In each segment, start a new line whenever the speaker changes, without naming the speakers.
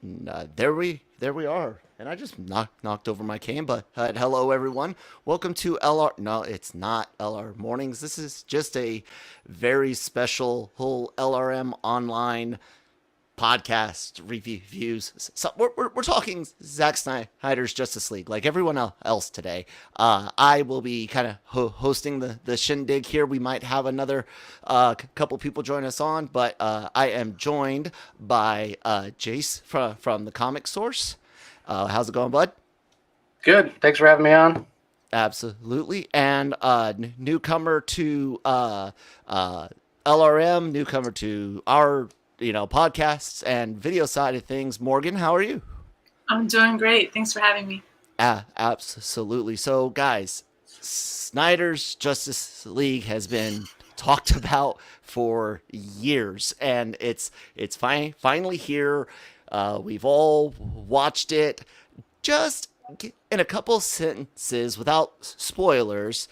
There we are. And I just knocked over my cane, but hello everyone. Welcome to LR. No, it's not LR Mornings. This is just a very special whole LRM Online podcast reviews. So we're talking Zack Snyder's Justice League, like everyone else today. I will be kind of hosting the shindig here. We might have another couple people join us on, but I am joined by Jace from the Comic Source. How's it going, bud?
Good. Thanks for having me on.
Absolutely. And newcomer to LRM, newcomer to our podcasts and video side of things. Morgan, how are you?
I'm doing great. Thanks for having me.
Absolutely. So, guys, Snyder's Justice League has been talked about for years, and it's finally here. We've all watched it. Just in a couple sentences, without spoilers,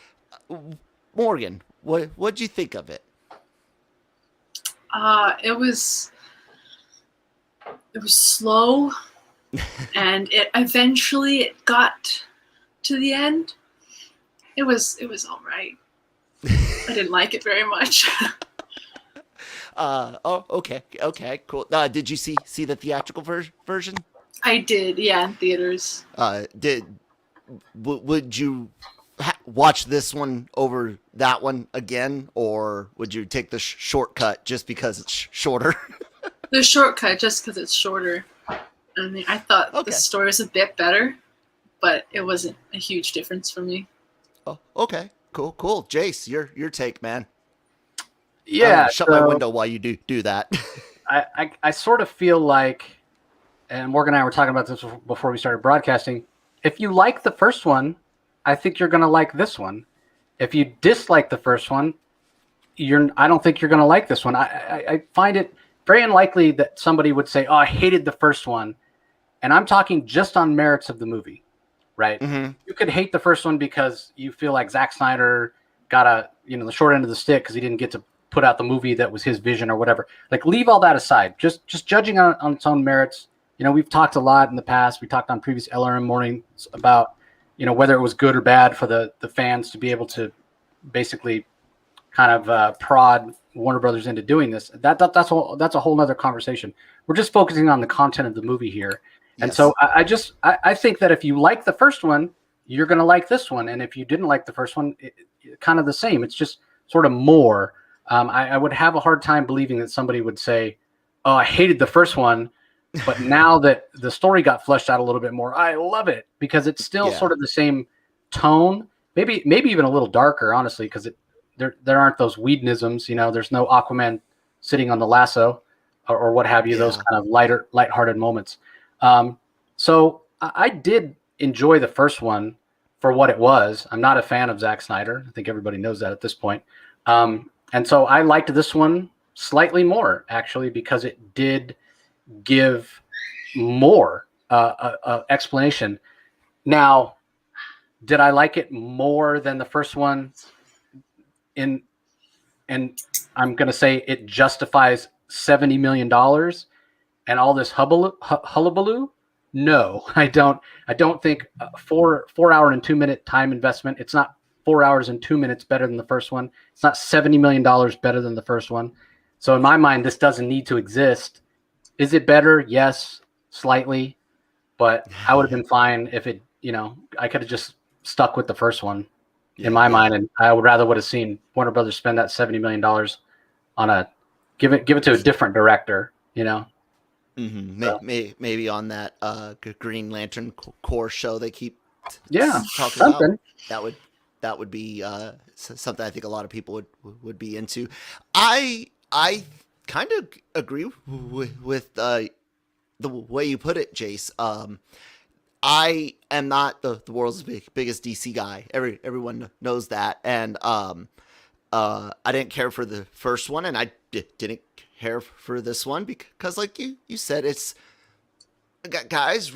Morgan, what'd you think of it?
It was slow, and it eventually got to the end. It was all right. I didn't like it very much.
Okay, cool. Did you see the theatrical version?
I did, yeah, in theaters.
Would you watch this one over that one again, or would you take the shortcut just because it's shorter?
The shortcut, just because it's shorter. I mean, I thought the story was a bit better, but it wasn't a huge difference for me.
Oh, okay, cool. Jace, your take, man.
Yeah,
shut my window while you do that.
I sort of feel like, and Morgan and I were talking about this before we started broadcasting. If you like the first one, I think you're going to like this one. If you dislike the first one, I don't think you're going to like this one. I find it very unlikely that somebody would say, "Oh, I hated the first one," and I'm talking just on merits of the movie, right? Mm-hmm. You could hate the first one because you feel like Zack Snyder got the short end of the stick because he didn't get to put out the movie that was his vision or whatever. Like, leave all that aside. Just judging on its own merits. We've talked a lot in the past. We talked on previous LRM mornings about whether it was good or bad for the fans to be able to basically kind of prod Warner Brothers into doing this. That's a whole nother conversation. We're just focusing on the content of the movie here. Yes. And so I think that if you like the first one, you're going to like this one. And if you didn't like the first one, kind of the same. It's just sort of more. I would have a hard time believing that somebody would say, "Oh, I hated the first one, but now that the story got fleshed out a little bit more, I love it," because it's still sort of the same tone, maybe even a little darker, honestly, because there aren't those Whedonisms. There's no Aquaman sitting on the lasso or what have you, those kind of lighthearted moments. So I did enjoy the first one for what it was. I'm not a fan of Zack Snyder. I think everybody knows that at this point. And so I liked this one slightly more, actually, because it did give more explanation. Now, did I like it more than the first one? And I'm going to say it justifies $70 million and all this hullabaloo? No, I don't. I don't think 4 hour and 2 minute time investment. It's not 4 hours and 2 minutes better than the first one. It's not $70 million better than the first one. So in my mind, this doesn't need to exist. Is it better? Yes, slightly. But I would have been fine if it, I could have just stuck with the first one in my mind. And I would have seen Warner Brothers spend that $70 million on give it to a different director,
Mm-hmm. So. Maybe on that Green Lantern Corps show they keep talking
something
about. That would be something I think a lot of people would be into. I kind of agree with the way you put it, Jace. I am not the world's biggest DC guy. Everyone knows that, and I didn't care for the first one, and I didn't care for this one because, like you said, it's guys.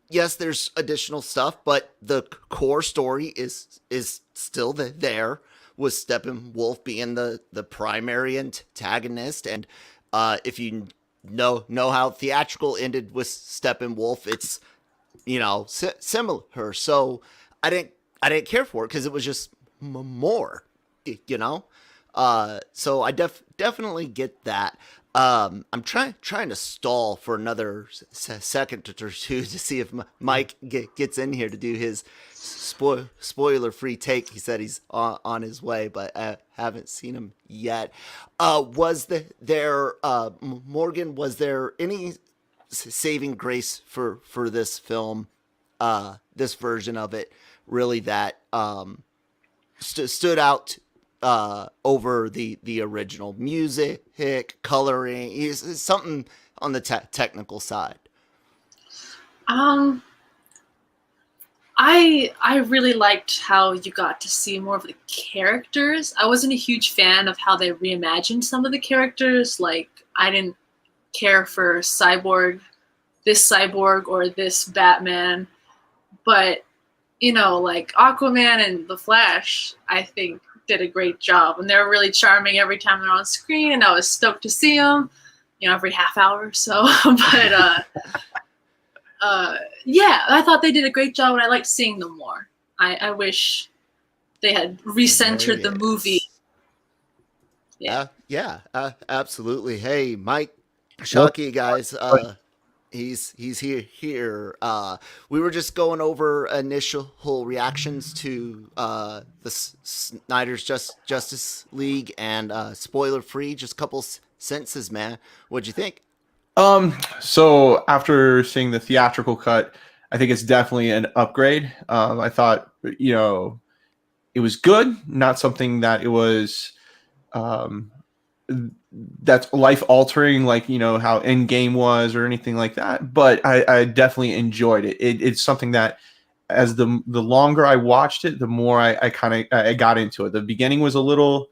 Yes, there's additional stuff, but the core story is still there, with Steppenwolf being the primary antagonist. And if you know how theatrical ended with Steppenwolf. It's similar. So I didn't care for it because it was just more, you know. So I definitely get that. I'm trying to stall for another second or two to see if Mike gets in here to do his spoiler-free take. He said he's on his way, but I haven't seen him yet. Morgan? Was there any saving grace for this film, this version of it, really that stood out over the original? Music, coloring, is something on the technical side?
I really liked how you got to see more of the characters. I wasn't a huge fan of how they reimagined some of the characters. Like, I didn't care for this cyborg or this Batman, but like Aquaman and the Flash, I think did a great job, and they're really charming every time they're on screen, and I was stoked to see them, every half hour or so. But yeah, I thought they did a great job, and I liked seeing them more. I wish they had recentered the movie.
Yeah, absolutely. Hey, Mike, Shocky, guys. He's here. We were just going over initial reactions to the Snyder's Justice League, and spoiler free, just a couple sentences, man. What'd you think?
So after seeing the theatrical cut, I think it's definitely an upgrade. I thought, it was good, not something that it was that's life altering, like how Endgame was or anything like that. But I definitely enjoyed it. It's something that, as the longer I watched it, the more I got into it. The beginning was a little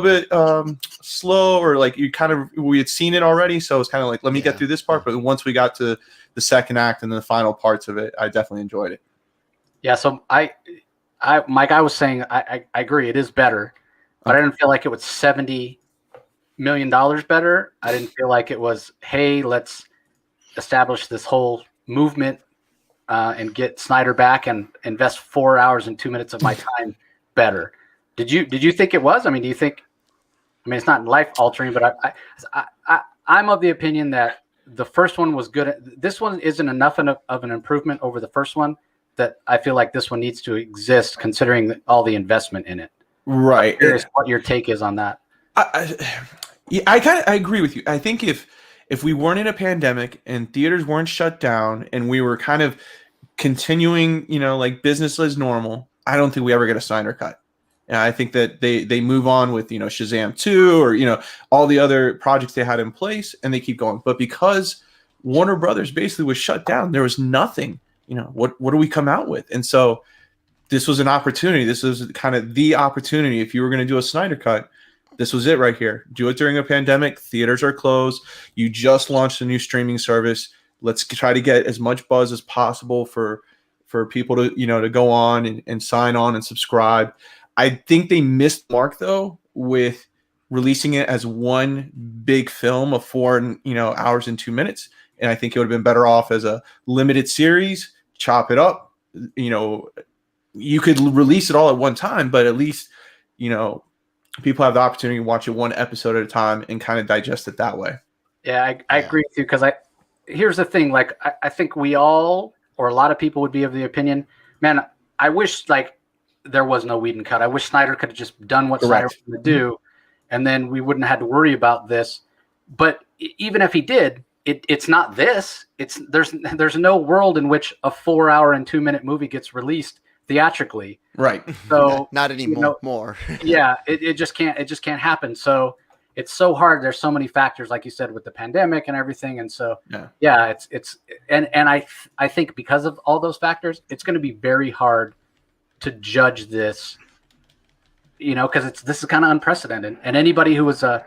bit slow, or like we had seen it already, so it's kind of like, let me get through this part. But once we got to the second act and the final parts of it, I definitely enjoyed it. Yeah.
So Mike, I was saying I agree, it is better. But I didn't feel like it was $70 million better. I didn't feel like it was, hey, let's establish this whole movement and get Snyder back and invest 4 hours and 2 minutes of my time better. Did you think it was? I mean, do you think? I mean, it's not life altering, but I'm of the opinion that the first one was good. This one isn't enough of an improvement over the first one that I feel like this one needs to exist, considering all the investment in it.
Right.
I'm curious what your take is on that.
I agree with you. I think if we weren't in a pandemic and theaters weren't shut down and we were kind of continuing, like business as normal, I don't think we ever get a Snyder cut. And I think that they move on with, Shazam 2 or, all the other projects they had in place, and they keep going. But because Warner Brothers basically was shut down, there was nothing, what do we come out with? And so this was an opportunity. This was kind of the opportunity. If you were going to do a Snyder cut, this was it right here. Do it during a pandemic. Theaters are closed. You just launched a new streaming service. Let's try to get as much buzz as possible for people to, to go on and sign on and subscribe. I think they missed mark, though, with releasing it as one big film of 4 hours and 2 minutes. And I think it would have been better off as a limited series, chop it up, you could release it all at one time, but at least, people have the opportunity to watch it one episode at a time and kind of digest it that way.
Yeah, I agree with you, because here's the thing. Like, I think we all, or a lot of people, would be of the opinion, man, I wish like there was no Whedon cut. I wish Snyder could have just done what Snyder was going to do, and then we wouldn't have had to worry about this. But even if he did, it's not this. There's no world in which a 4 hour and 2 minute movie gets released theatrically,
right?
So
not anymore. More.
Yeah, it just can't happen. So it's so hard. There's so many factors, like you said, with the pandemic and everything. And so it's I think because of all those factors, it's going to be very hard to judge this, because this is kind of unprecedented. And anybody who's a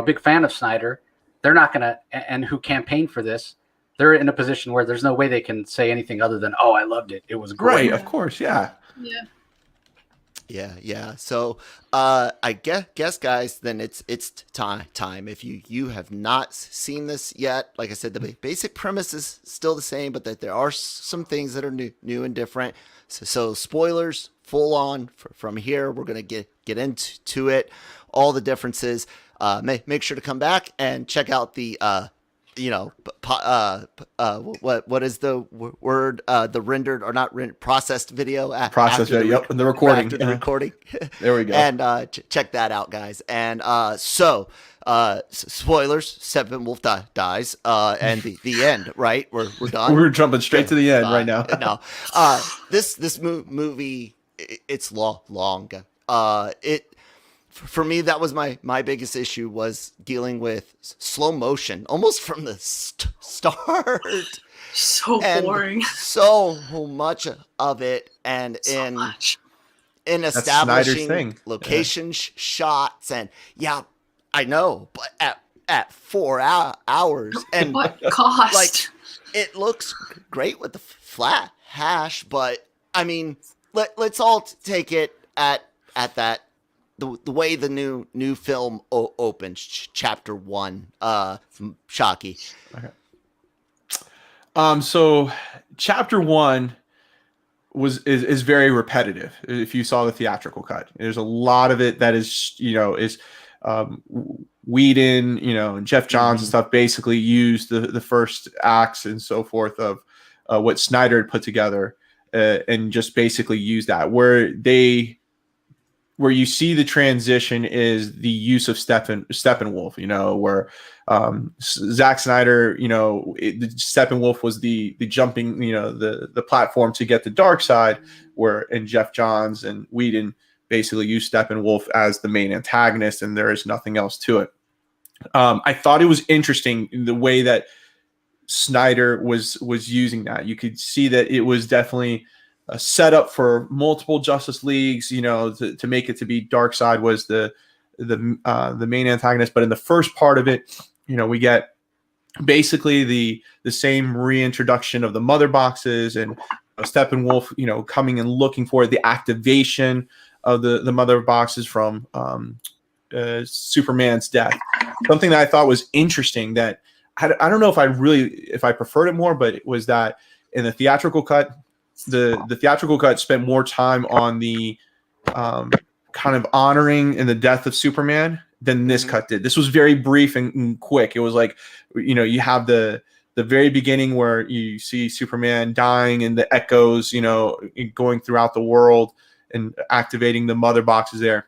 big fan of Snyder, they're not gonna, and who campaigned for this, they're in a position where there's no way they can say anything other than, "Oh, I loved it. It was great."
Right, of course, yeah.
Yeah.
Yeah. So, I guess, guys, then it's time. If you have not seen this yet, like I said, the basic premise is still the same, but that there are some things that are new and different. So spoilers, full on from here. We're gonna get into it, all the differences. Make sure to come back and check out the what is the word, the rendered or not rendered, processed video
Process
after
video, the recording.
after the recording.
There we go.
And check that out, guys. And spoilers, Steppenwolf dies, and the end, right? We're done.
We're jumping straight to the end right now.
No, this movie, it's long. For me, that was my biggest issue, was dealing with slow motion almost from the start.
So
And
boring.
so much of it, and
So much.
in
Snyder's
establishing
thing.
location shots, and I know, but at 4 hours, and
What cost?
like, it looks great with the flat hash, but I mean, let's all take it at that. The way the new film opens, chapter 1, Shocky.
So chapter 1 is very repetitive. If you saw the theatrical cut, there's a lot of it that is Whedon, and Jeff Johns and stuff basically used the first acts and so forth of what Snyder had put together, and just basically used that. Where you see the transition is the use of Steppenwolf, where Zack Snyder, Steppenwolf was the jumping, the platform to get the dark side, and Jeff Johns and Whedon basically used Steppenwolf as the main antagonist, and there is nothing else to it. I thought it was interesting the way that Snyder was using that. You could see that it was definitely a setup for multiple Justice Leagues, to make it to be Darkseid was the main antagonist. But in the first part of it, we get basically the same reintroduction of the mother boxes, and Steppenwolf, coming and looking for the activation of the mother boxes from Superman's death. Something that I thought was interesting, that I don't know if I preferred it more, but it was that in the theatrical cut, the theatrical cut spent more time on the kind of honoring and the death of Superman than this cut did. This was very brief and quick. It was like, you have the very beginning where you see Superman dying and the echoes, going throughout the world and activating the mother boxes there.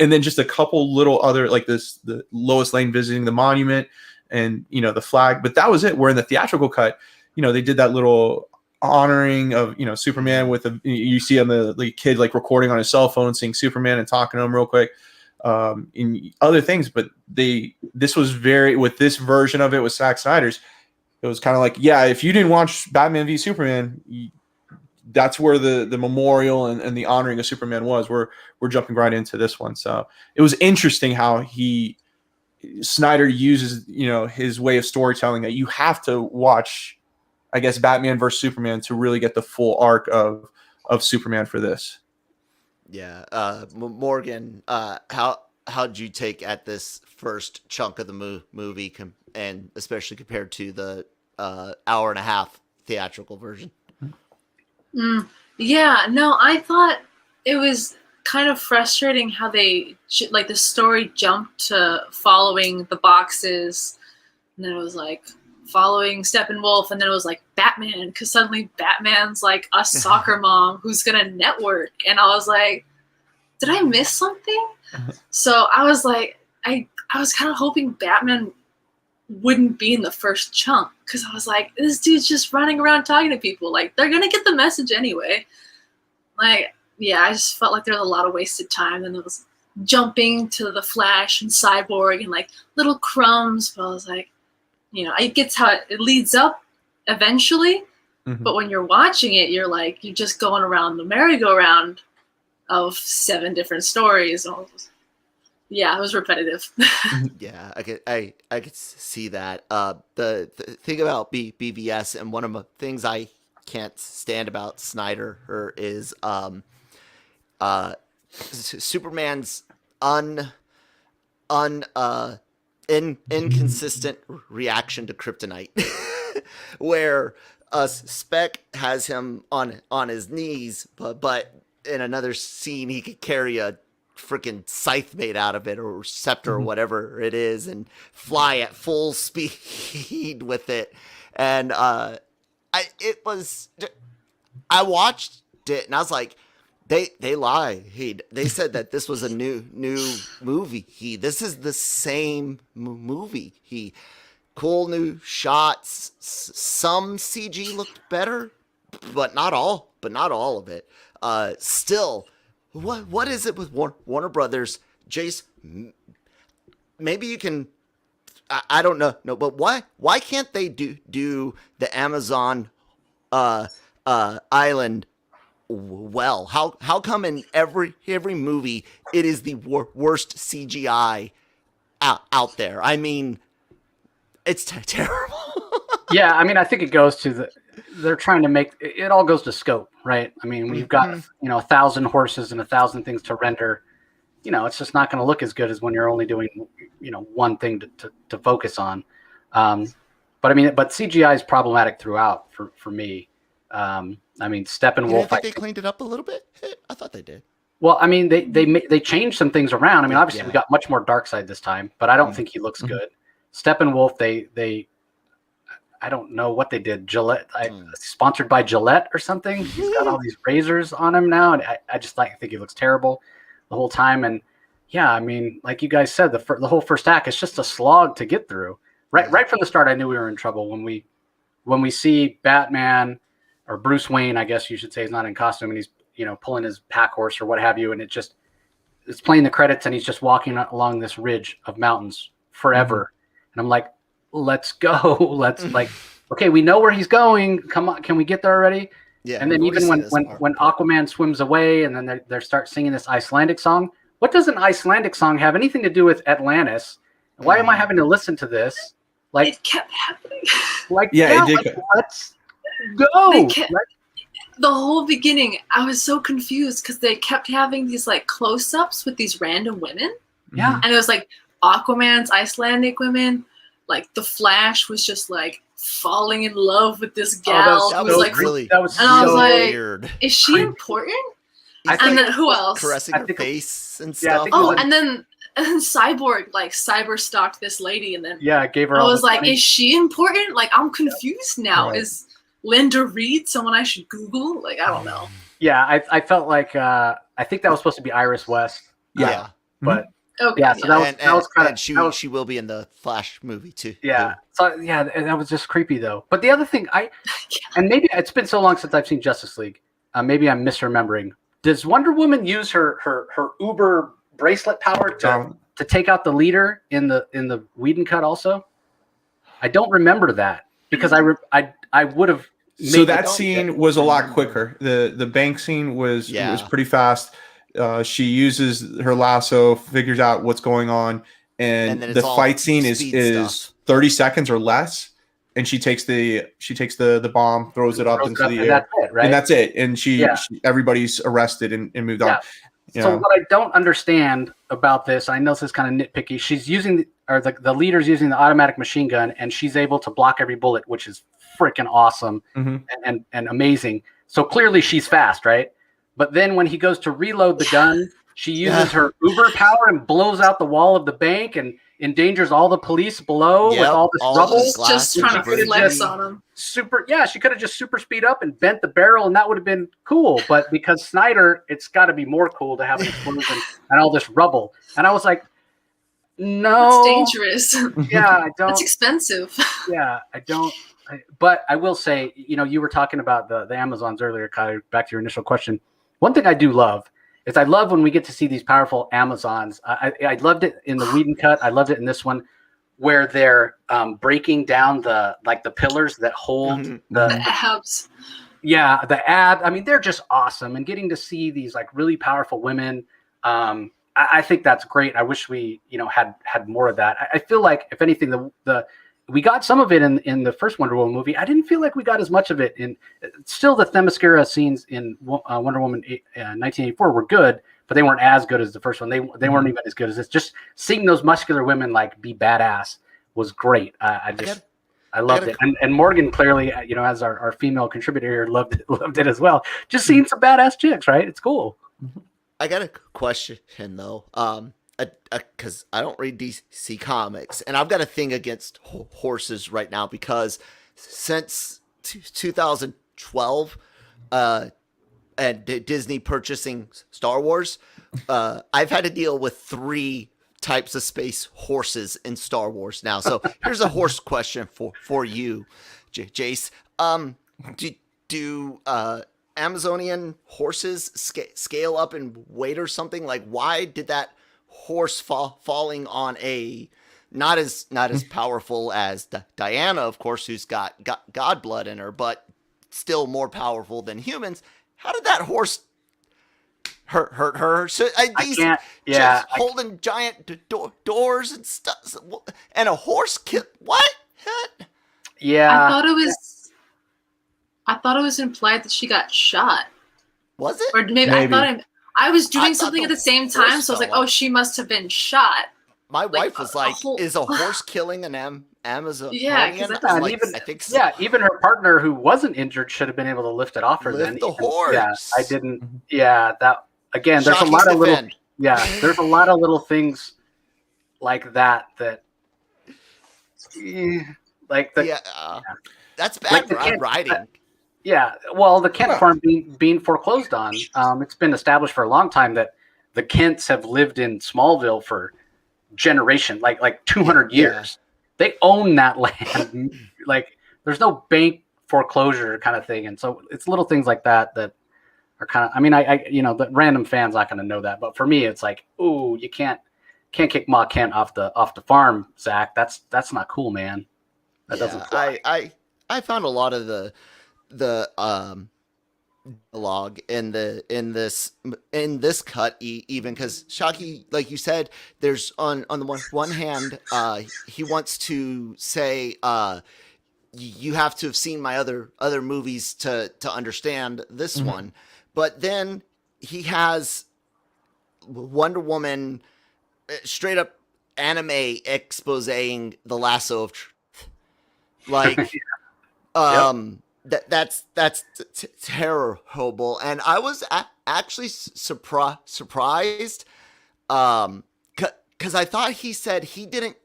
And then just a couple little other, like the Lois Lane visiting the monument and, the flag. But that was it. Where in the theatrical cut, they did that little honoring of Superman with you see on the kid like recording on his cell phone, seeing Superman and talking to him real quick, in other things. But this was with this version of it with Zack Snyder's, it was kind of like, if you didn't watch Batman v Superman, that's where the memorial and the honoring of Superman was. We're jumping right into this one. So it was interesting how Snyder uses his way of storytelling, that you have to watch, I guess, Batman versus Superman to really get the full arc of Superman for this.
Yeah. Morgan, how'd you take at this first chunk of the movie, and especially compared to the hour and a half theatrical version?
Yeah, no, I thought it was kind of frustrating how the story jumped to following the boxes, and then it was like following Steppenwolf, and then it was like Batman, because suddenly Batman's like a soccer mom who's gonna network, and I was like, did I miss something? So I was like, I was kind of hoping Batman wouldn't be in the first chunk, because I was like, this dude's just running around talking to people, like they're gonna get the message anyway. Like, yeah, I just felt like there was a lot of wasted time, and it was jumping to the Flash and Cyborg and like little crumbs, but I was like, it gets how it leads up eventually, but when you're watching it, you're just going around the merry-go-round of 7 different stories. Yeah, it was repetitive.
Yeah, I could see that. The thing about BVS, and one of the things I can't stand about Snyder is Superman's inconsistent reaction to kryptonite, where Spec has him on his knees, but in another scene he could carry a freaking scythe made out of it, or scepter, or whatever it is, and fly at full speed with it. And I watched it and I was like, they lie. They said that this was a new movie. This is the same movie. Cool new shots. Some CG looked better, but not all of it. Still, what is it with Warner Brothers? Jace, maybe you can. I don't know. No, but why can't they do the Amazon island well? How come in every movie it is the worst CGI out there? I mean, it's terrible.
Yeah, I mean, I think it goes to they're trying to make it all goes to scope, right? I mean, when you've got 1,000 horses and 1,000 things to render, it's just not going to look as good as when you're only doing one thing to focus on. But CGI is problematic throughout for me. I mean, Steppenwolf.
I think they cleaned it up a little bit. I thought they did.
Well, I mean, they changed some things around. I mean, obviously we got much more Darkseid this time, but I don't think he looks good. Steppenwolf, they I don't know what they did. Gillette, sponsored by Gillette or something. He's got all these razors on him now, and I just think he looks terrible the whole time. And yeah, I mean, like you guys said, the whole first act is just a slog to get through. Right from the start, I knew we were in trouble when we see Batman, or Bruce Wayne, I guess you should say, he's not in costume, and he's pulling his pack horse or what have you, and it's playing the credits, and he's just walking along this ridge of mountains forever, and I'm like, let's go, okay, we know where he's going. Come on, can we get there already? Yeah. And then even when Aquaman swims away, and then they start singing this Icelandic song. What does an Icelandic song have anything to do with Atlantis? Why am I having to listen to this?
It kept happening.
It did.
Let's go.
The whole beginning, I was so confused because they kept having these close-ups with these random women.
Yeah.
And it was Aquaman's Icelandic women. The Flash was just falling in love with this gal.
That was weird.
Is she important? And then who else?
Caressing her face and stuff.
And then Cyborg cyber stalked this lady, and then
gave her.
I was like, is she important? I'm confused now. Right. Is Linda Reed someone I should Google? I don't know.
Yeah, I felt like I think that was supposed to be Iris West.
Yeah,
but.
Okay,
yeah, so that was kind of.
She will be in the Flash movie too.
Yeah, so that was just creepy though. But the other thing, and maybe it's been so long since I've seen Justice League. Maybe I'm misremembering. Does Wonder Woman use her Uber bracelet power to take out the leader in the Whedon cut also? I don't remember that because I would have.
So that scene was a lot quicker. The bank scene was pretty fast. She uses her lasso, figures out what's going on, and the fight scene is 30 seconds or less. And she takes the bomb, throws it up into the air,
that's it, right?
And that's it. And everybody's arrested and moved on.
So what I don't understand about this, I know this is kind of nitpicky. She's using the leader's using the automatic machine gun, and she's able to block every bullet, which is freaking awesome and amazing. So clearly she's fast, right? But then when he goes to reload the gun, she uses her Uber power and blows out the wall of the bank and endangers all the police below with all this rubble.
Just trying to flex on him.
She could have just super speed up and bent the barrel, and that would have been cool. But because Snyder, it's got to be more cool to have an explosion and all this rubble. And I was like, no.
It's dangerous.
Yeah, I don't.
It's expensive.
Yeah, I don't. But I will say, you were talking about the Amazons earlier, Kyle, back to your initial question. One thing I do love is I love when we get to see these powerful Amazons. I loved it in the Whedon cut. I loved it in this one where they're breaking down the pillars that hold the
abs.
Yeah, the ab. I mean, they're just awesome. And getting to see these really powerful women, I think that's great. I wish we had more of that. I feel like if anything, we got some of it in the first Wonder Woman movie. I didn't feel like we got as much of it in. Still, the Themyscira scenes in Wonder Woman 1984 were good, but they weren't as good as the first one. They weren't even as good as this. Just seeing those muscular women like be badass was great. I loved it. And Morgan clearly, as our female contributor here, loved it as well. Just seeing some badass chicks, right? It's cool.
I got a question though, because I don't read DC Comics, and I've got a thing against horses right now because since 2012, and Disney purchasing Star Wars, I've had to deal with 3 types of space horses in Star Wars now. So here's a horse question for you, Jace. Do Amazonian horses scale up in weight or something? Like, why did that horse falling on a not as powerful as Diana, of course, who's got god blood in her, but still more powerful than humans? How did that horse hurt her? So holding giant doors and stuff, and a horse what?
Yeah,
I thought it was implied that she got shot.
Was it?
Or maybe. I was doing something at the same time, so I was like, "Oh, she must have been shot."
My wife was like, "Is a horse killing an Amazon?"
Yeah,
I think so.
Yeah, even her partner who wasn't injured should have been able to lift it off her.
Lift the horse.
Yeah, I didn't. Yeah, that again. There's a lot of little. Yeah, there's a lot of little things like that. Like the.
Yeah, that's bad writing.
Yeah, well, the Kent farm being foreclosed on. It's been established for a long time that the Kents have lived in Smallville for generation, like 200 years. They own that land. Like, there's no bank foreclosure kind of thing, and so it's little things like that are kind of. I mean, the random fan's not going to know that, but for me, it's like, ooh, you can't kick Ma Kent off the farm, Zach. That's not cool, man. That doesn't fly.
I found a lot of the dialogue in this cut, even because Shockey, like you said, there's on the one hand, he wants to say you have to have seen my other movies to understand this one, but then he has Wonder Woman straight up anime exposing the lasso of truth, like That's terrible, and I was actually surprised, because I thought he said he didn't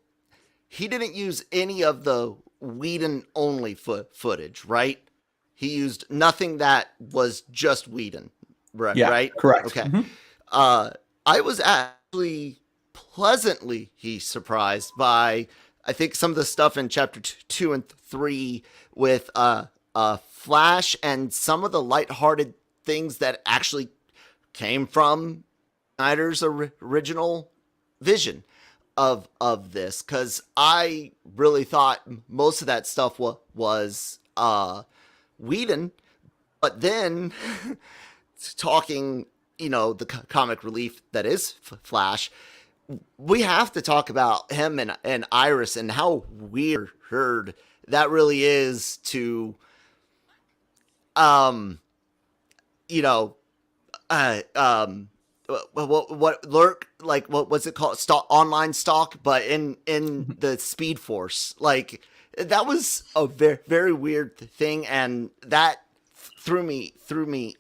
use any of the Whedon only footage, right? He used nothing that was just Whedon, right?
Yeah,
right?
Correct.
Okay. I was actually pleasantly surprised by, I think, some of the stuff in chapter 2 and 3 with Flash and some of the lighthearted things that actually came from Snyder's original vision of this, because I really thought most of that stuff was Whedon, but then talking, the comic relief that is Flash, we have to talk about him and Iris and how weird that really is to what lurk, like, what was it called, online stalk, but in the Speed Force. Like, that was a very, very weird thing, and that threw me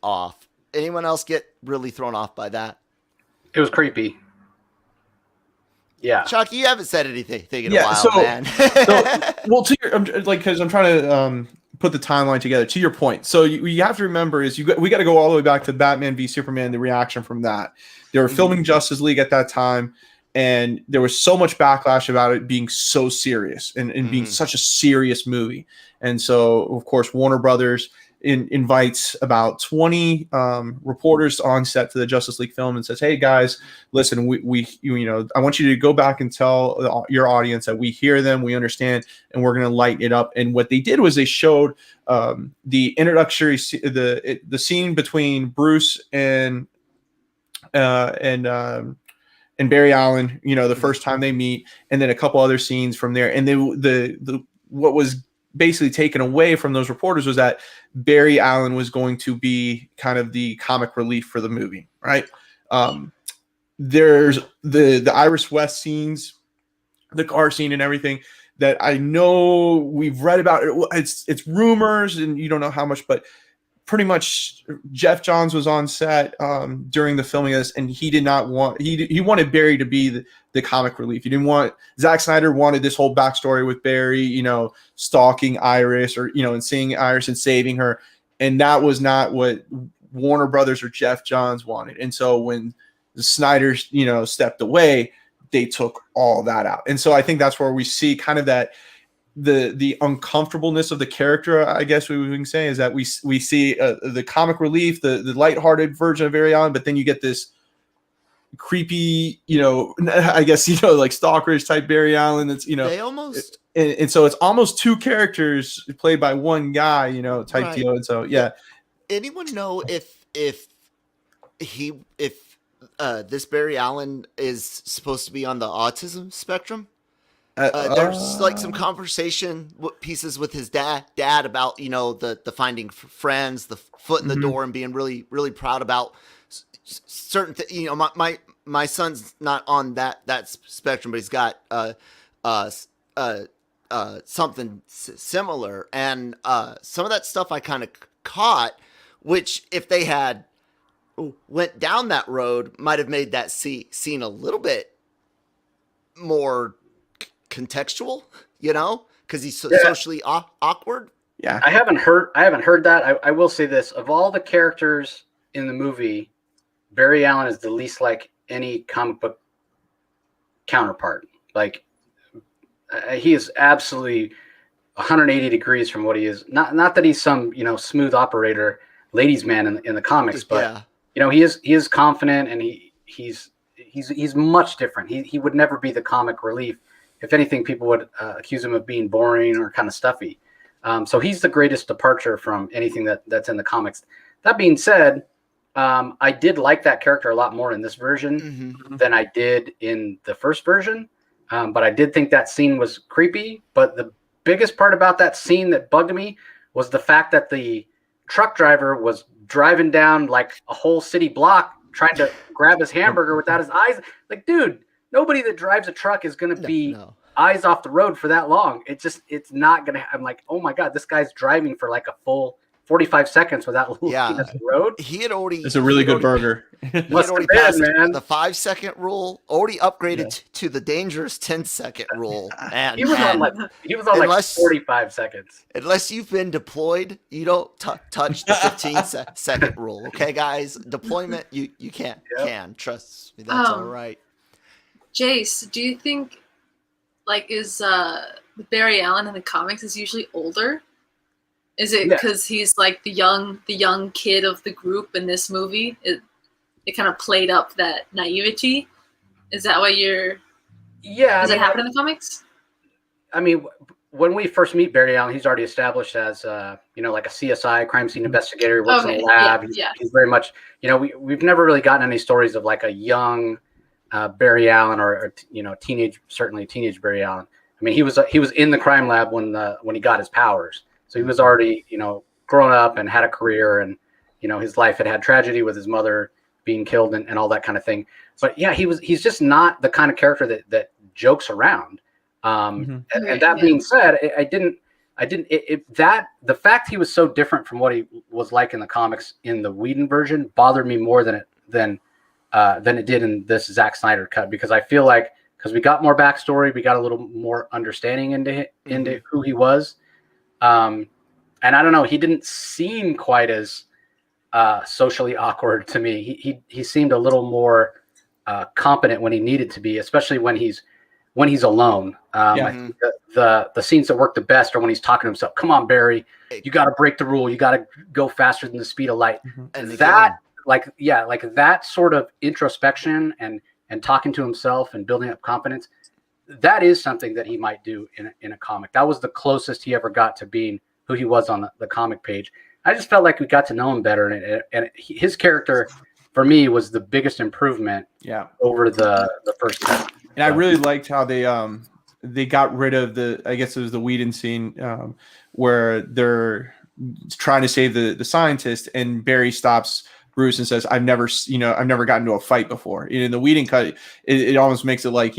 off. Anyone else get really thrown off by that?
It was creepy. Yeah,
Chuck, you haven't said anything in a while, man.
Because I'm trying to put the timeline together. To your point, so you have to remember is we got to go all the way back to Batman v Superman. The reaction from that, they were filming Justice League at that time, and there was so much backlash about it being so serious and being such a serious movie. And so, of course, Warner Brothers invites about 20 reporters on set to the Justice League film and says, "Hey guys, listen, I want you to go back and tell your audience that we hear them, we understand, and we're going to light it up." And what they did was they showed the introductory the scene between Bruce and Barry Allen, the first time they meet, and then a couple other scenes from there. And the what was basically taken away from those reporters was that Barry Allen was going to be kind of the comic relief for the movie, right? There's the Iris West scenes, the car scene and everything that I know we've read about. It's rumors and you don't know how much, but pretty much Jeff Johns was on set during the filming of this, and he did not want he wanted Barry to be the comic relief. He didn't want Zack Snyder wanted this whole backstory with Barry, stalking Iris or and seeing Iris and saving her, and that was not what Warner Brothers or Jeff Johns wanted. And so when the Snyders stepped away, they took all that out. And so I think that's where we see kind of that the uncomfortableness of the character, I guess we can say, is that we see the comic relief, the lighthearted version of Barry Allen, but then you get this creepy, I guess, like stalkerish type Barry Allen. That's,
they almost,
and so it's almost two characters played by one guy, type
right.
deal. And so, yeah.
Anyone know if this Barry Allen is supposed to be on the autism spectrum? There's like some conversation pieces with his dad about the finding friends, the foot in the door, and being really really proud about certain things. My son's not on that spectrum, but he's got something similar, and some of that stuff I kind of caught, which if they had went down that road might have made that scene a little bit more contextual, because he's socially awkward.
Yeah, I haven't heard that. I will say this: of all the characters in the movie, Barry Allen is the least like any comic book counterpart. Like, he is absolutely 180 degrees from what he is. Not that he's some smooth operator, ladies' man in the comics, but he is confident, and he's much different. He would never be the comic relief. If anything, people would accuse him of being boring or kind of stuffy. So he's the greatest departure from anything that's in the comics. That being said, I did like that character a lot more in this version than I did in the first version. But I did think that scene was creepy. But the biggest part about that scene that bugged me was the fact that the truck driver was driving down like a whole city block trying to grab his hamburger without his eyes. Like, dude, nobody that drives a truck is going to be eyes off the road for that long. It's not going to. I'm like, oh my God, this guy's driving for like a full 45 seconds without looking at the road.
He had already.
It's a really good burger.
He had already passed the 5-second rule. Already upgraded to the dangerous 10-second rule. And
he was on like 45 seconds.
Unless you've been deployed, you don't touch the 15-second rule. Okay, guys, deployment you can trust me. That's all right.
Jace, do you think is Barry Allen in the comics is usually older? Is it because he's like the young kid of the group in this movie? It kind of played up that naivety. Is that why you're? Yeah. Does it happen in the comics? I
mean, when we first meet Barry Allen, he's already established as like a CSI crime scene investigator. He works in a lab. He's very much we've never really gotten any stories of like a young Barry Allen or teenage Barry Allen. I mean, he was in the crime lab when he got his powers. So he was already, grown up and had a career, and, his life had tragedy with his mother being killed and all that kind of thing. But yeah, he's just not the kind of character that jokes around. And that being said, the fact he was so different from what he was like in the comics in the Whedon version bothered me more than it did in this Zack Snyder cut, because I feel like, because we got more backstory, we got a little more understanding into who he was. And I don't know, he didn't seem quite as socially awkward to me. He seemed a little more competent when he needed to be, especially when he's alone. I think the scenes that work the best are when he's talking to himself. Come on, Barry, you got to break the rule. You got to go faster than the speed of light. And that, that sort of introspection and talking to himself and building up confidence, that is something that he might do in a comic. That was the closest he ever got to being who he was on the comic page. I just felt like we got to know him better, and his character, for me, was the biggest improvement over the first time.
And I really liked how they got rid of I guess it was the Whedon scene where they're trying to save the scientist, and Barry stops Bruce and says, I've never gotten into a fight before. In the Whedon cut, it almost makes it like,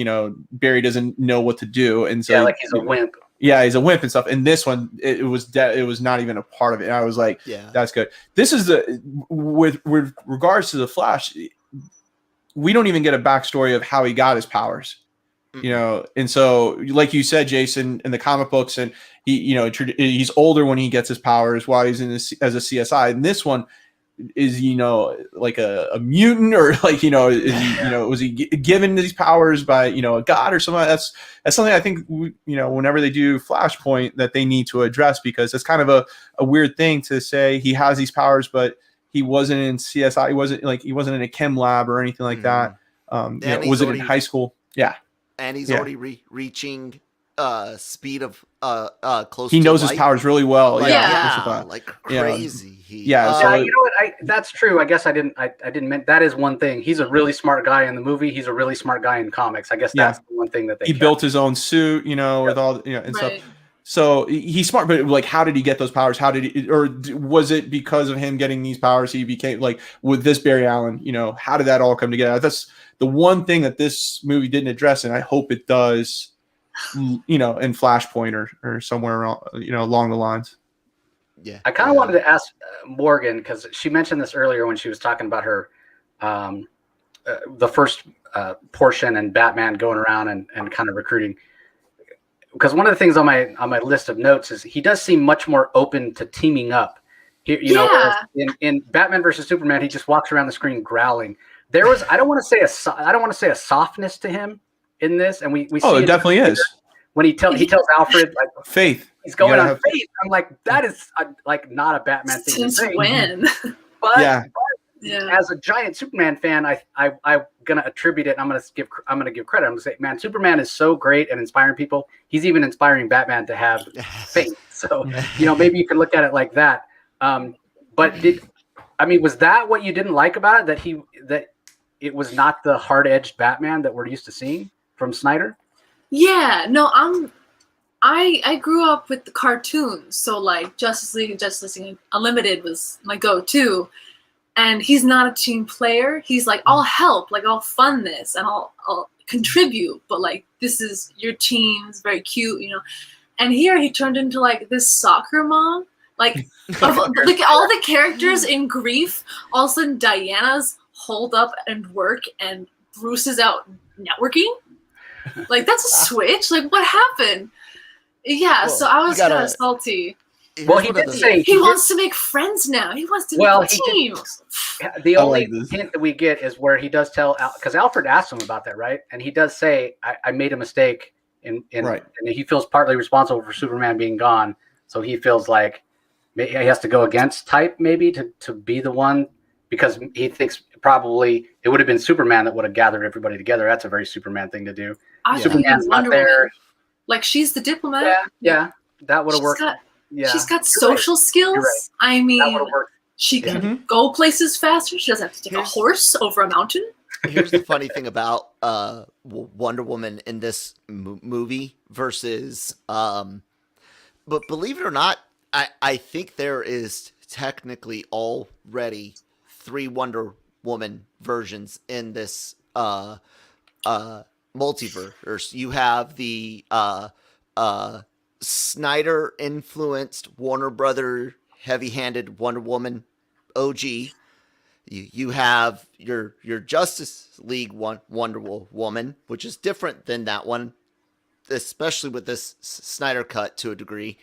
Barry doesn't know what to do. And so
like he's a wimp.
Yeah, he's a wimp and stuff. And this one, it was not even a part of it. And I was like,
Yeah,
that's good. This is with regards to the Flash, we don't even get a backstory of how he got his powers. And so, like you said, Jason, in the comic books, and he's older when he gets his powers while he's as a CSI. And this one is, like a mutant, or like, was he given these powers by, a god or something? That's something I think, whenever they do Flashpoint, that they need to address, because it's kind of a weird thing to say he has these powers, but he wasn't in CSI. He wasn't in a chem lab or anything like that. Was it in high school? Yeah.
And he's already reaching speed of close.
He
to
knows
light.
his powers really well.
Like crazy.
So,
you know what? That's true. I guess I didn't mean that is one thing. He's a really smart guy in the movie. He's a really smart guy in comics. I guess that's the one thing that they
built his own suit, with all and stuff. So he's smart, but like, how did he get those powers? How did he, or was it because of him getting these powers he became like with this Barry Allen? How did that all come together? That's the one thing that this movie didn't address, and I hope it does. In Flashpoint or somewhere along the lines.
Yeah,
I kind of wanted to ask Morgan, because she mentioned this earlier when she was talking about her the first portion and Batman going around and kind of recruiting. Because one of the things on my list of notes is he does seem much more open to teaming up. In Batman versus Superman, he just walks around the screen growling. There was I don't want to say a softness to him in this, and we see
it definitely is
when he tells Alfred, like,
faith.
He's going on faith. I'm like, that is like not a Batman thing to say.
When?
But,
Yeah.
As a giant Superman fan, I'm gonna attribute it. I'm gonna give credit. I'm gonna say, man, Superman is so great at inspiring people. He's even inspiring Batman to have faith. So maybe you can look at it like that. But was that what you didn't like about it? That it was not the hard-edged Batman that we're used to seeing from Snyder?
Yeah, no, I grew up with the cartoons, so like Justice League and Justice League Unlimited was my go-to. And he's not a team player. He's like, I'll help, like I'll fund this and I'll contribute, but like this is your team, it's very cute, And here he turned into like this soccer mom. Like all the characters in Grief, all of a sudden Diana's holed up and work and Bruce is out networking. Like that's a switch. Like what happened? Yeah, so I was kind of salty.
Well, he did say
he wants to make friends now. He wants to make teams.
The only hint that we get is where he does tell, because Alfred asked him about that, right? And he does say, "I made a mistake," and he feels partly responsible for Superman being gone. So he feels like he has to go against type, maybe to be the one, because he thinks probably it would have been Superman that would have gathered everybody together. That's a very Superman thing to do. Superman's not there.
Like she's the diplomat.
Yeah, that would have worked.
She's got social skills.
Right.
I mean, she can go places faster. She doesn't have to take a horse over a mountain.
Here's the funny thing about Wonder Woman in this movie versus, but believe it or not, I think there is technically already 3 Wonder Woman versions in this multiverse. You have the Snyder influenced Warner Brother heavy-handed Wonder Woman OG. You have your Justice League Wonder Woman, which is different than that one, especially with this Snyder cut to a degree.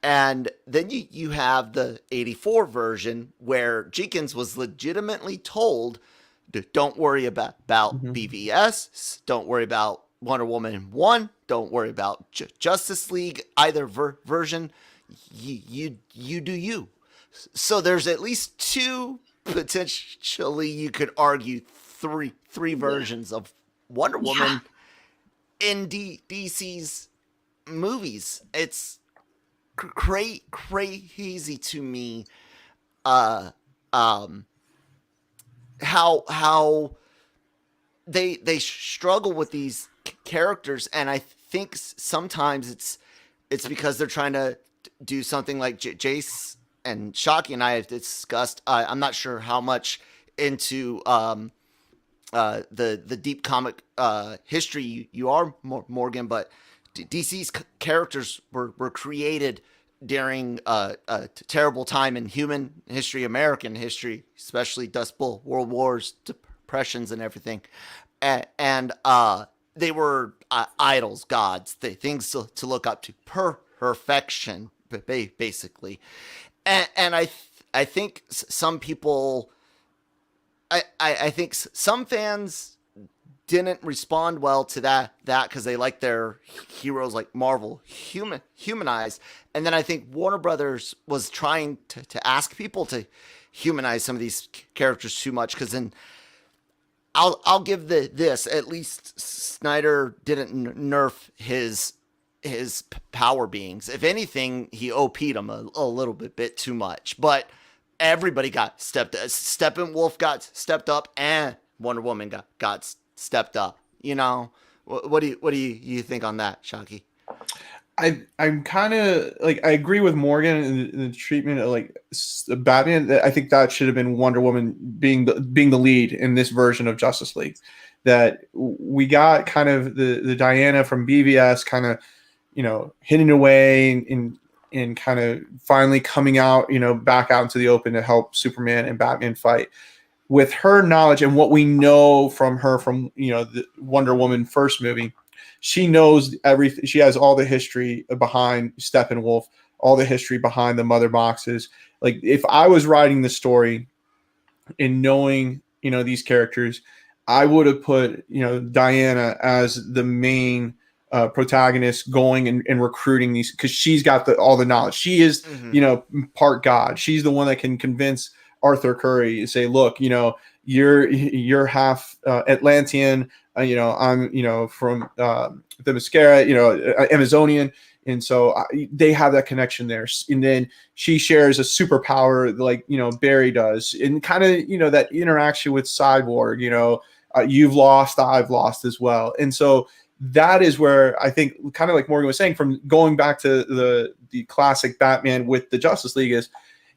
And then you have the 84 version where Jenkins was legitimately told, don't worry about BVS, don't worry about Wonder Woman 1, don't worry about Justice League, either version, you do you. So there's at least 2, potentially you could argue 3 versions of Wonder Woman in DC's movies. It's crazy to me how they struggle with these characters, and I think sometimes it's because they're trying to do something like Jace and Shockey and I have discussed. I'm not sure how much into the deep comic history you are, Morgan, but DC's characters were created during a terrible time in human history, American history, especially Dust Bowl, World Wars, depressions, and everything. And they were idols, gods, things to look up to, perfection, basically. And I think some people, I think some fans didn't respond well to that because they like their heroes like Marvel humanized, and then I think Warner Brothers was trying to ask people to humanize some of these characters too much, because then I'll give this, at least Snyder didn't nerf his power beings. If anything, he OP'd them a little bit too much, but everybody got Steppenwolf got stepped up, and Wonder Woman got stepped up. You know, what do you think on that, Shockey?
I'm kind of like, I agree with Morgan in the treatment of like Batman. I think that should have been Wonder Woman being the lead in this version of Justice League. That we got kind of the Diana from BVS kind of, you know, hidden away and kind of finally coming out, you know, back out into the open to help Superman and Batman fight. With her knowledge and what we know from her from, you know, the Wonder Woman first movie, she knows everything. She has all the history behind Steppenwolf, all the history behind the mother boxes. Like, if I was writing the story and knowing, you know, these characters, I would have put, you know, Diana as the main protagonist going and recruiting these, because she's got all the knowledge. She is, you know, part God. She's the one that can convince Arthur Curry to say, look, you know, you're half Atlantean, you know, I'm, you know, from the Mascara, you know, Amazonian. And so they have that connection there. And then she shares a superpower like, you know, Barry does, and kind of, you know, that interaction with Cyborg, you know, you've lost, I've lost as well. And so that is where I think, kind of like Morgan was saying, from going back to the classic Batman with the Justice League, is,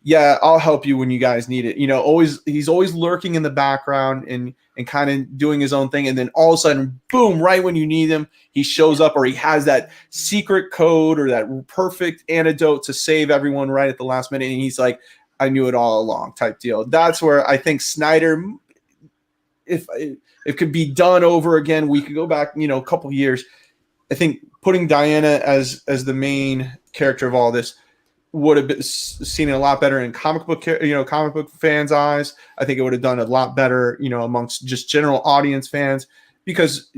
yeah, I'll help you when you guys need it. You know, he's always lurking in the background and kind of doing his own thing. And then all of a sudden, boom, right when you need him, he shows up, or he has that secret code or that perfect antidote to save everyone right at the last minute. And he's like, I knew it all along type deal. That's where I think Snyder, if it could be done over again, we could go back, you know, a couple years. I think putting Diana as the main character of all this would have been seen a lot better in comic book fans' eyes. I think it would have done a lot better, you know, amongst just general audience fans, because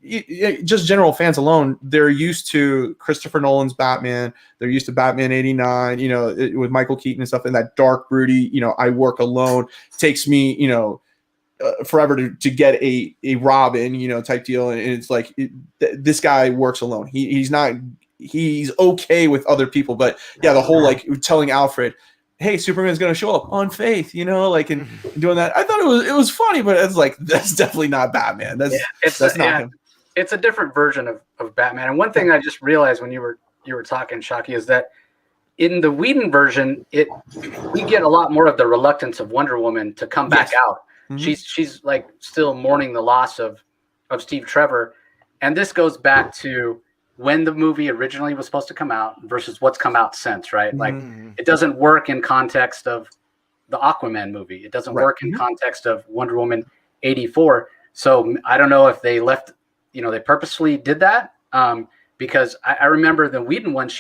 just general fans alone, they're used to Christopher Nolan's Batman. They're used to Batman 89, you know, with Michael Keaton and stuff, and that dark, broody, you know, I work alone. It takes me, you know, forever to get a Robin, you know, type deal. And it's like, this guy works alone. He's okay with other people, but yeah, the whole like telling Alfred, hey, Superman's going to show up on faith, you know, like, and doing that. I thought it was funny, but it's like, that's definitely not Batman. That's not him.
It's a different version of Batman. And one thing I just realized when you were talking, Shockey, is that in the Whedon version, we get a lot more of the reluctance of Wonder Woman to come back out. Mm-hmm. She's like still mourning the loss of Steve Trevor. And this goes back to when the movie originally was supposed to come out versus what's come out since, right? Like, it doesn't work in context of the Aquaman movie. It doesn't work in context of Wonder Woman 84. So I don't know if they left, you know, they purposely did that, because I remember the Whedon one,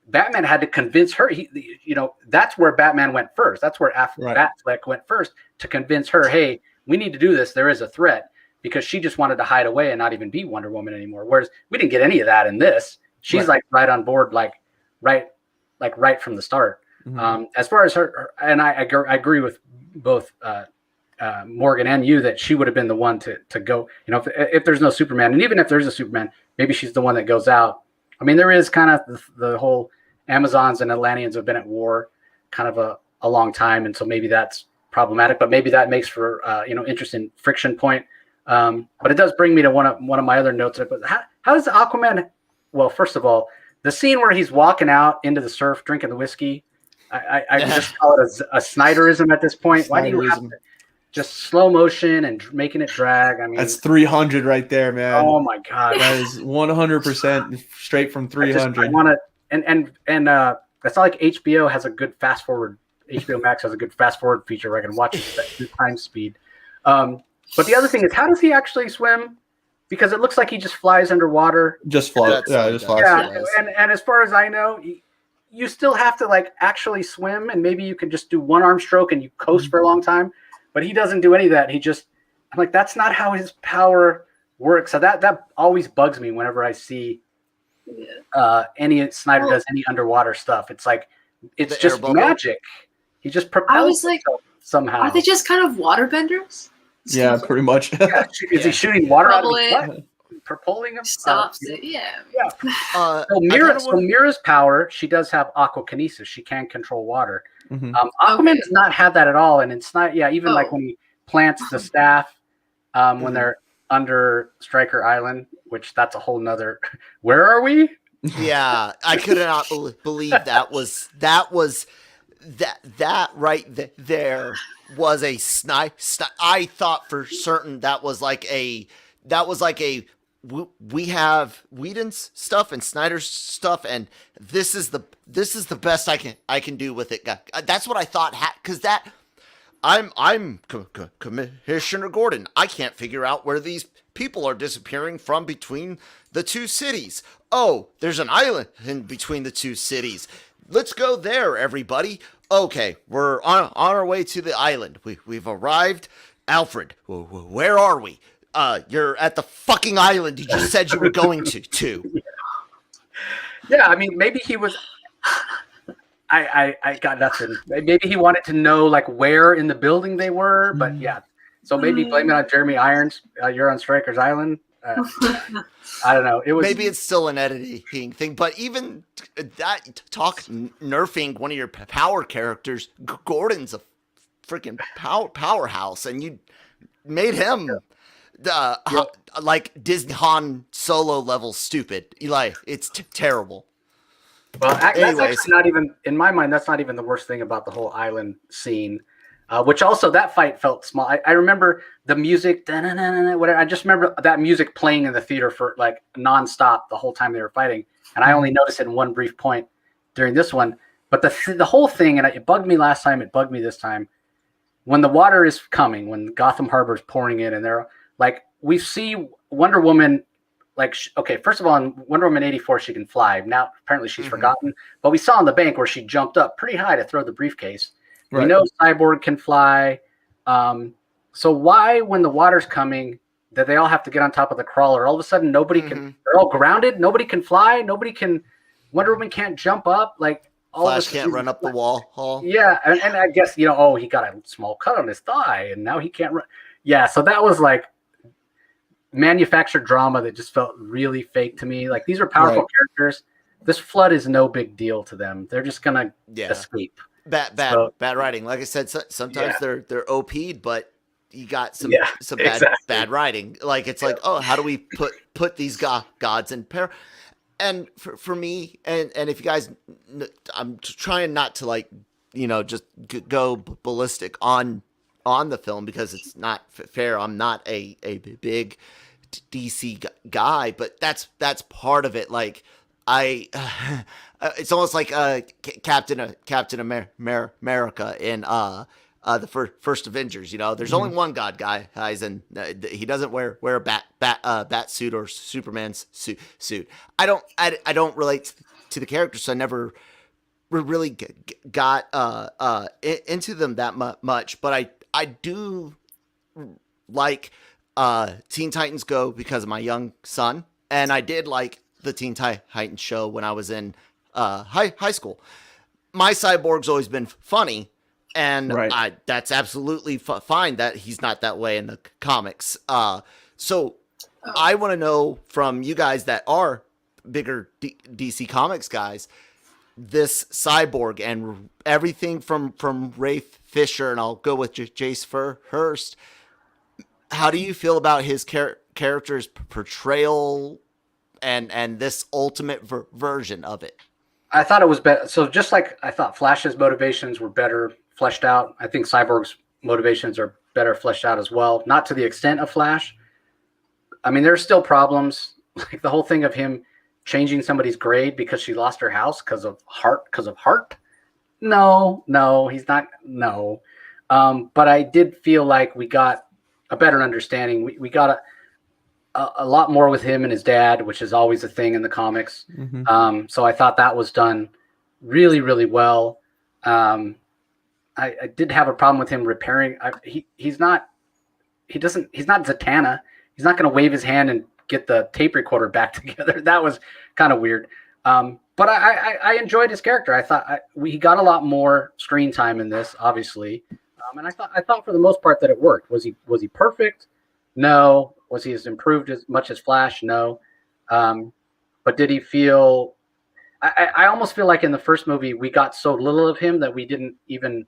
Batman had to convince her, you know, that's where Batman went first. That's where Batfleck went first, to convince her, hey, we need to do this. There is a threat. Because she just wanted to hide away and not even be Wonder Woman anymore. Whereas we didn't get any of that in this. She's like right on board, like right from the start. Mm-hmm. As far as her, and I agree with both Morgan and you that she would have been the one to go. You know, if there's no Superman, and even if there's a Superman, maybe she's the one that goes out. I mean, there is kind of the whole Amazons and Atlanteans have been at war kind of a long time, and so maybe that's problematic. But maybe that makes for interesting friction point. But it does bring me to one of my other notes. How does Aquaman? Well, first of all, the scene where he's walking out into the surf, drinking the whiskey, I just call it a Snyderism at this point. Why do you have to just slow motion and making it drag? I mean,
that's 300 right there, man.
Oh my god,
that is 100% straight from 300.
I want to, and that's not like HBO has a good fast forward. HBO Max has a good fast forward feature where I can watch it at time speed. But the other thing is, how does he actually swim? Because it looks like he just flies underwater.
Just float.
Yeah,
Just floats.
Yeah, and as far as I know, you still have to like actually swim, and maybe you can just do one arm stroke and you coast for a long time. But he doesn't do any of that. I'm like, that's not how his power works. So that always bugs me whenever I see any Snyder does any underwater stuff. It's like it's just magic. He just propels himself somehow.
Are they just kind of waterbenders?
Yeah, pretty much.
Is he shooting water out of his butt? Propelling himself?
Stops it. Yeah.
So Mira's power, she does have aquakinesis. She can control water.
Mm-hmm.
Aquaman does not have that at all, and it's not. Yeah, even like when he plants the staff, when they're under Stryker Island, which that's a whole nother. Where are we?
Yeah, I could not believe that right there was a snipe. I thought for certain that was like a we have Whedon's stuff and Snyder's stuff, and this is the best I can do with it. That's what I thought, because that I'm Commissioner Gordon. I can't figure out where these people are disappearing from between the two cities. Oh, there's an island in between the two cities. Let's go there, everybody. Okay, we're on our way to the island. We've arrived. Alfred, where are we? You're at the fucking island you just said you were going to.
Yeah, I mean, maybe he was. I got nothing. Maybe he wanted to know like where in the building they were, but yeah. So maybe blame it on Jeremy Irons. You're on Stryker's Island. I don't know.
Maybe it's still an editing thing, but even that talk nerfing one of your power characters, Gordon's a freaking powerhouse, and you made him like Disney Han Solo level stupid. Eli, it's terrible.
Well, that's actually not even in my mind. That's not even the worst thing about the whole island scene. Which also that fight felt small. I remember the music, whatever. I just remember that music playing in the theater for like nonstop the whole time they were fighting, and I only noticed it in one brief point during this one. But the whole thing, and it bugged me last time. It bugged me this time. When the water is coming, when Gotham Harbor is pouring in, and they're like, we see Wonder Woman. Like, okay, first of all, in Wonder Woman 84, she can fly. Now apparently she's forgotten, but we saw on the bank where she jumped up pretty high to throw the briefcase. Right. We know Cyborg can fly. So why, when the water's coming, that they all have to get on top of the crawler? All of a sudden, nobody can. They're all grounded. Nobody can fly. Nobody can. Wonder Woman can't jump up. Like
Flash can't run up the wall.
Yeah, and I guess he got a small cut on his thigh, and now he can't run. Yeah, so that was like manufactured drama that just felt really fake to me. Like, these are powerful characters. This flood is no big deal to them. They're just gonna escape.
Bad writing. Like I said, sometimes they're OP'd, but you got some bad writing. Like, it's like, oh, how do we put these gods in pair? And for me, and if you guys, I'm trying not to like, just go ballistic on the film, because it's not fair. I'm not a big DC guy, but that's part of it. Like, it's almost like Captain America in the first Avengers. There's only one God, guys, and he doesn't wear a bat suit or Superman's suit. I don't relate to the character, so I never really got into them that much. But I do like Teen Titans Go because of my young son, and I did like the Teen Titans show when I was in high school. My Cyborg's always been funny, and that's absolutely fine that he's not that way in the comics. So I want to know from you guys that are bigger DC Comics guys, this Cyborg and everything from Rafe Fisher, and I'll go with Jace first. How do you feel about his character's portrayal and this ultimate version of it?
I thought it was better. So just like I thought Flash's motivations were better fleshed out, I think Cyborg's motivations are better fleshed out as well. Not to the extent of Flash. I mean, there's still problems, like the whole thing of him changing somebody's grade because she lost her house because of heart. No, he's not. No. But I did feel like we got a better understanding. We got a lot more with him and his dad, which is always a thing in the comics.
Mm-hmm.
So I thought that was done really, really well. I did have a problem with him repairing. He's not Zatanna. He's not going to wave his hand and get the tape recorder back together. That was kind of weird. But I enjoyed his character. I thought he got a lot more screen time in this, obviously. And I thought for the most part that it worked. Was he perfect? No. Was he as improved as much as Flash? No. But did he feel? I almost feel like in the first movie we got so little of him that we didn't even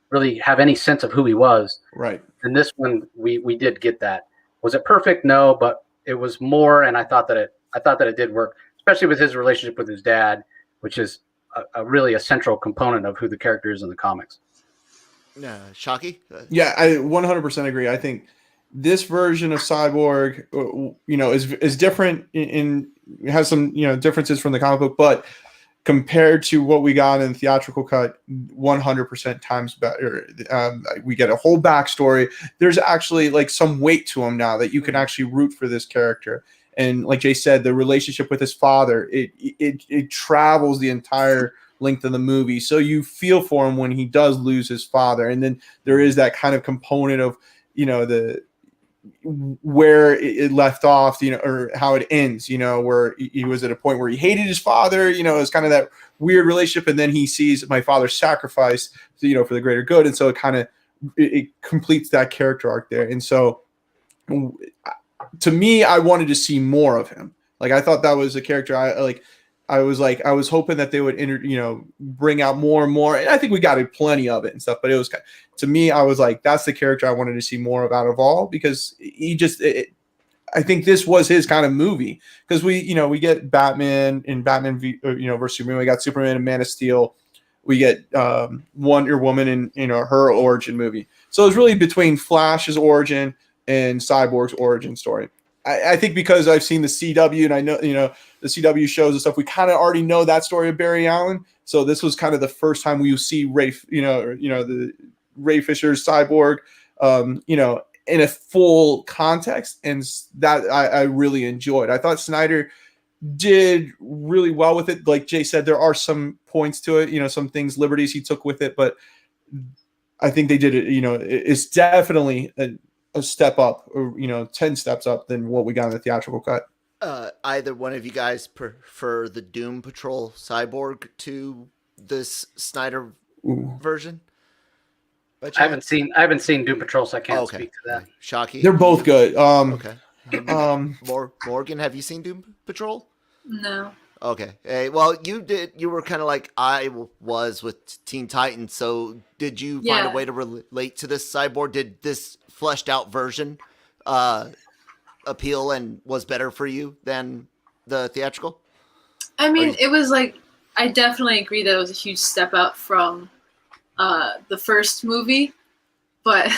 really have any sense of who he was.
Right.
In this one, we did get that. Was it perfect? No, but it was more, and I thought that it did work, especially with his relationship with his dad, which is a really a central component of who the character is in the comics.
Shockey?
Yeah, I 100% agree. I think this version of Cyborg, is different in has some differences from the comic book, but compared to what we got in the theatrical cut, 100% times better. We get a whole backstory. There's actually like some weight to him now that you can actually root for this character. And like Jay said, the relationship with his father, it travels the entire length of the movie. So you feel for him when he does lose his father. And then there is that kind of component of, where it left off, or how it ends, where he was at a point where he hated his father, it's kind of that weird relationship. And then he sees my father's sacrifice, for the greater good. And so it completes that character arc there. And so to me, I wanted to see more of him. Like, I thought that was a character I was hoping that they would bring out more and more. And I think we got plenty of it and stuff, but it was, to me, I was like, that's the character I wanted to see more of out of all, because I think this was his kind of movie, because we get Batman in Batman versus Superman. We got Superman and Man of Steel. We get Wonder Woman in her origin movie. So it's really between Flash's origin and Cyborg's origin story. I think because I've seen the CW and I know, the CW shows and stuff, we kind of already know that story of Barry Allen. So this was kind of the first time we see Ray, the Ray Fisher's Cyborg, in a full context. And that I really enjoyed. I thought Snyder did really well with it. Like Jay said, there are some points to it, some things, liberties he took with it, but I think they did it, it's definitely a step up, or 10 steps up than what we got in the theatrical cut.
Either one of you guys prefer the Doom Patrol Cyborg to this Snyder version?
I haven't seen Doom Patrol, so I can't speak to that.
Shockey?
They're both good.
Okay. Morgan, have you seen Doom Patrol?
No.
Okay. Hey, well, you were kind of like I was with Teen Titans. So did you find a way to relate to this Cyborg? Did this fleshed out version appeal and was better for you than the theatrical?
I mean, it was like, I definitely agree that it was a huge step up from the first movie, but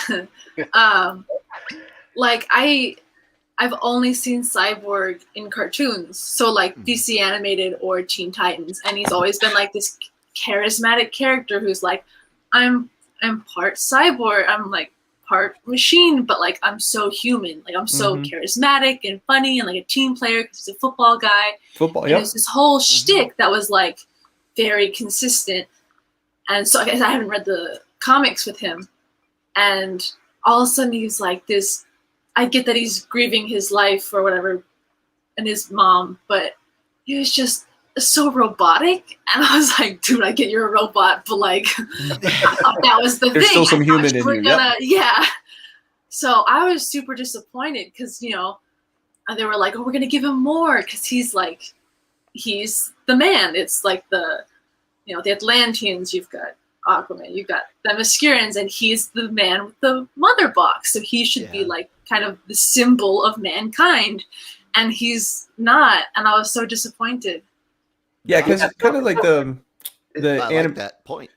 I've only seen Cyborg in cartoons, so like DC animated or Teen Titans, and he's always been like this charismatic character who's like, I'm part cyborg, I'm like part machine, but like I'm so human, like I'm so charismatic and funny and like a team player because he's a football guy.
Yeah.
There's this whole shtick that was like very consistent, and so I guess I haven't read the comics with him, and all of a sudden he's like this. I get that he's grieving his life or whatever and his mom, but he was just so robotic. And I was like, dude, I get you're a robot, but like, I thought that was the thing.
There's still some human in you.
Yeah. So I was super disappointed because, they were like, oh, we're going to give him more because he's the man. It's like the Atlanteans, you've got Aquaman, you've got the Themyscirans, and he's the man with the mother box, so he should be like kind of the symbol of mankind, and he's not, and I was so disappointed.
Yeah, because kind of like the
I like that point.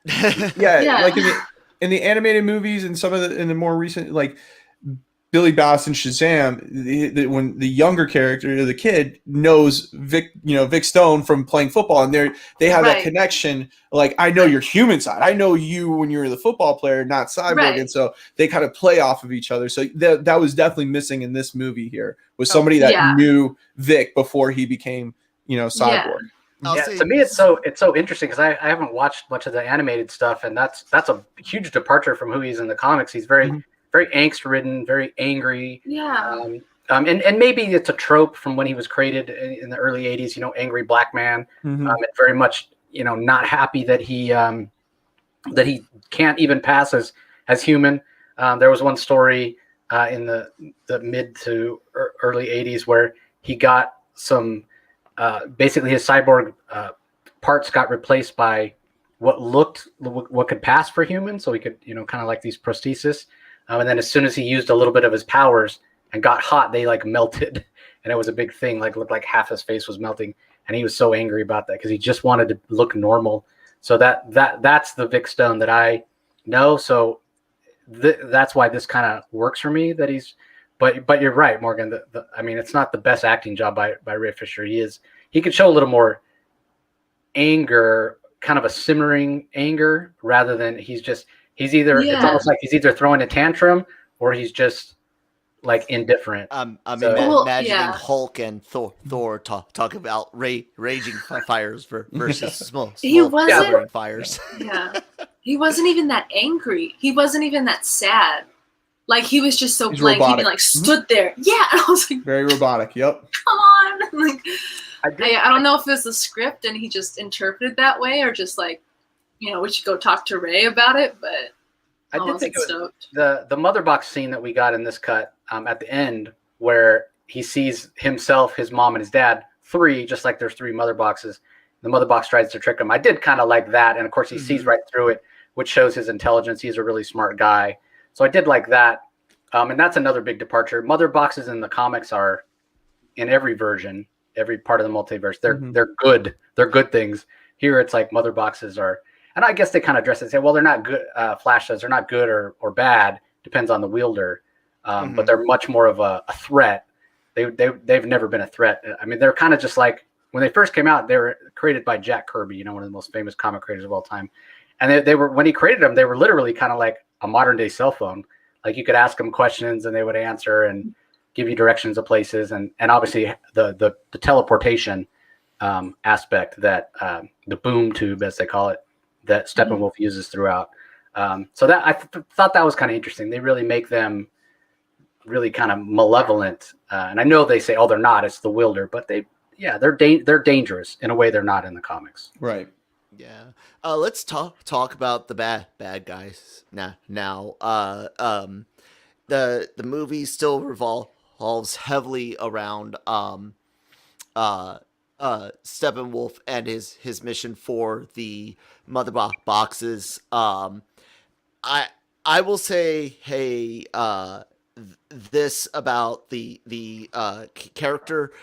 yeah,
Yeah.
like in the animated movies and some of in the more recent, like Billy Bass and Shazam, when the younger character, the kid, knows Vic Stone from playing football, and they have that
Right.
connection. Like, I know your human side. I know you when you're the football player, not Cyborg,
Right.
and so they kind of play off of each other. So that was definitely missing in this movie here, was somebody that
Yeah.
knew Vic before he became Cyborg.
I'll say-
to me, it's so interesting because I haven't watched much of the animated stuff, and that's a huge departure from who he is in the comics. He's very very angst ridden, very angry.
Yeah.
And maybe it's a trope from when he was created in the early '80s. Angry black man, and very much not happy that he can't even pass as human. There was one story in the mid to early '80s where he got some. Basically, his cyborg parts got replaced by what could pass for human, so he could kind of like these prosthesis. And then as soon as he used a little bit of his powers and got hot, they like melted, and it was a big thing. Like looked like half his face was melting, and he was so angry about that because he just wanted to look normal. So that's the Vic Stone that I know. So that's why this kind of works for me. That he's, but you're right, Morgan. I mean, it's not the best acting job by Ray Fisher. He could show a little more anger, kind of a simmering anger, rather than it's almost like he's either throwing a tantrum or he's just like indifferent.
Imagining Hulk and Thor talk about raging fires versus small fires.
Yeah, he wasn't even that angry. He wasn't even that sad. Like he was just so blank. He like stood there. Yeah, and I was like,
very robotic. Yep.
Come on. Like, I don't know if it was the script and he just interpreted that way, or just like, we should go talk to Ray about it. But
I did think it was the mother box scene that we got in this cut at the end, where he sees himself, his mom, and his dad, just like there's 3 mother boxes. The mother box tries to trick him. I did kind of like that, and of course he sees right through it, which shows his intelligence. He's a really smart guy, so I did like that. And that's another big departure. Mother boxes in the comics are in every version, every part of the multiverse. They're good. They're good things. Here it's like mother boxes are. And I guess they kind of address it and say, well, they're not good. Flash says they're not good or bad. Depends on the wielder. But they're much more of a threat. They've never been a threat. I mean, they're kind of just like when they first came out, they were created by Jack Kirby, one of the most famous comic creators of all time. And they were, when he created them, they were literally kind of like a modern day cell phone. Like you could ask them questions and they would answer and give you directions of places. And obviously the teleportation aspect that the boom tube, as they call it, that Steppenwolf uses throughout. So that I thought that was kind of interesting. They really make them really kind of malevolent. And I know they say, oh, they're not, it's the wielder, but they're dangerous in a way they're not in the comics.
Right.
Yeah. Let's talk about the bad guys now. The movie still revolves heavily around Steppenwolf and his mission for the mother boxes. I will say, hey, this about the character.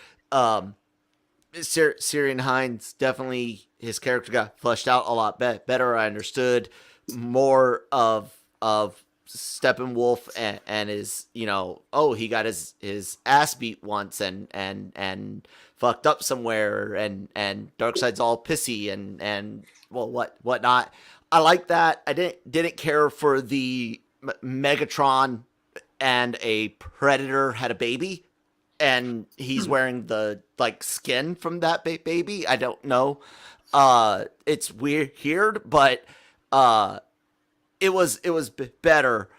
Syrian Hines, definitely his character got fleshed out a lot better. I understood more of Steppenwolf and his, he got his ass beat once and fucked up somewhere and Darkseid's all pissy and whatnot. I like that. I didn't care for the Megatron and a Predator had a baby. And he's wearing the skin from that baby. I don't know. It's weird, but it was better.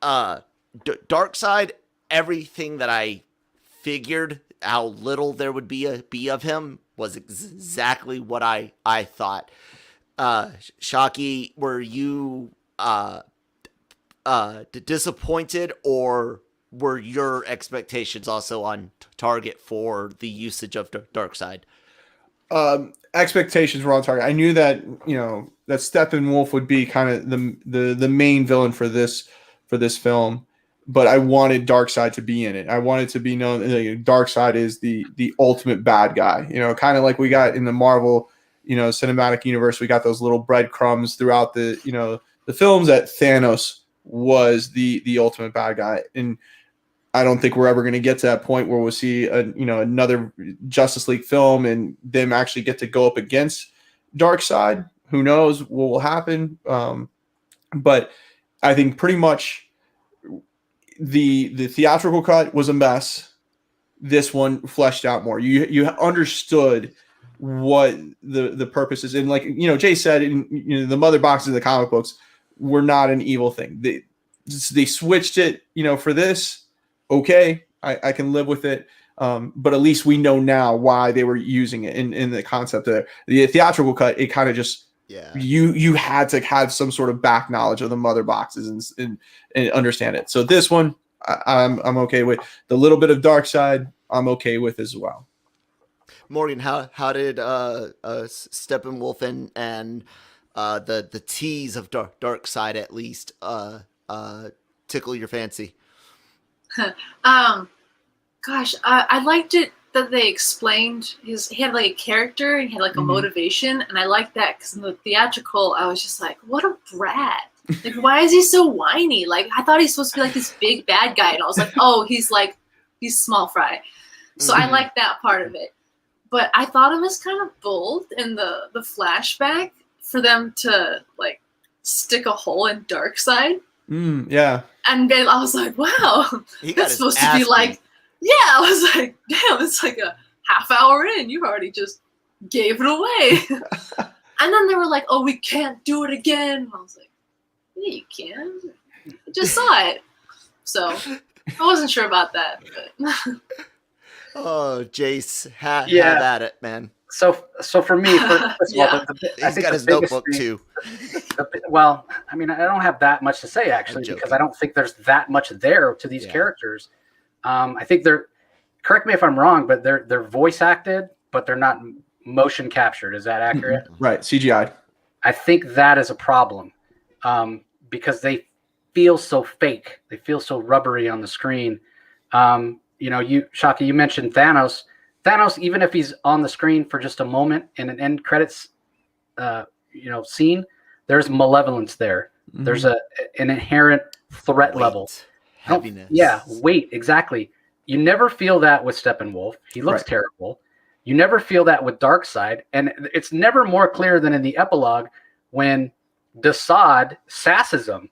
Darkseid, everything that I figured how little there would be of him was exactly what I thought. Shockey, were you disappointed, or were your expectations also on target for the usage of Darkseid?
Expectations were on target. I knew that that Steppenwolf would be kind of the main villain for this film, but I wanted Darkseid to be in it. I wanted to be known that Darkseid is the ultimate bad guy. Kind of like we got in the Marvel cinematic universe, we got those little breadcrumbs throughout the films that Thanos was the ultimate bad guy. And I don't think we're ever going to get to that point where we'll see another Justice League film and them actually get to go up against Darkseid. Who knows what will happen? But I think pretty much the theatrical cut was a mess. This one fleshed out more. You understood what the purpose is, and like Jay said, the mother boxes of the comic books were not an evil thing. They switched it, for this. Okay, I can live with it. But at least we know now why they were using it in the concept there. The theatrical cut, it kind of just you had to have some sort of back knowledge of the mother boxes and understand it. So this one, I'm okay with. The little bit of Darkseid, I'm okay with as well.
Morgan, how did Steppenwolf and the tease of Darkseid at least tickle your fancy?
Gosh, I liked it that they explained he had like a character and he had like a motivation, and I liked that because in the theatrical I was just like, what a brat. Like, why is he so whiny? Like, I thought he's supposed to be like this big bad guy, and I was like, oh, he's small fry. So I liked that part of it. But I thought it was kind of bold in the flashback for them to like stick a hole in Darkseid.
Yeah.
And then I was like, wow, that's supposed to be like, I was like, damn, it's like a half hour in, you already just gave it away. And then they were like, oh, we can't do it again. I was like, yeah, you can. I just saw it. So I wasn't sure about that. But
Oh, Jace, have at it, man.
So for me, first of all,
he's got his notebook too.
Well, I mean, I don't have that much to say actually, because I don't think there's that much there to these characters. I think correct me if I'm wrong, but they're voice acted, but they're not motion captured. Is that accurate?
Right, CGI. I
think that is a problem because they feel so fake. They feel so rubbery on the screen. Shaka, you mentioned Thanos. Thanos, even if he's on the screen for just a moment in an end credits, scene, there's malevolence there. Mm-hmm. There's an inherent threat level.
Heaviness.
Weight, exactly. You never feel that with Steppenwolf. He looks terrible. You never feel that with Darkseid. And it's never more clear than in the epilogue when Desaad sasses him.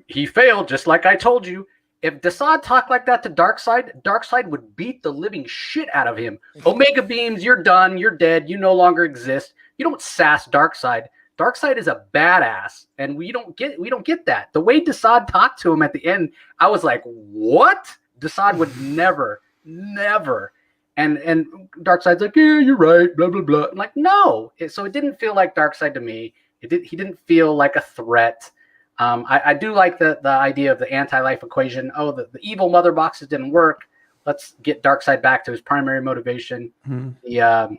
He failed, just like I told you. If Desaad talked like that to Darkseid, Darkseid would beat the living shit out of him. Omega beams, you're done, you're dead, you no longer exist. You don't sass Darkseid. Darkseid is a badass, and we don't get that. The way Desaad talked to him at the end, I was like, what? Desaad would never. And Darkseid's like, yeah, you're right, blah, blah, blah. I'm like, no. So it didn't feel like Darkseid to me. He didn't feel like a threat. I do like the idea of the anti-life equation. Oh, the evil mother boxes didn't work. Let's get Darkseid back to his primary motivation. Mm-hmm. The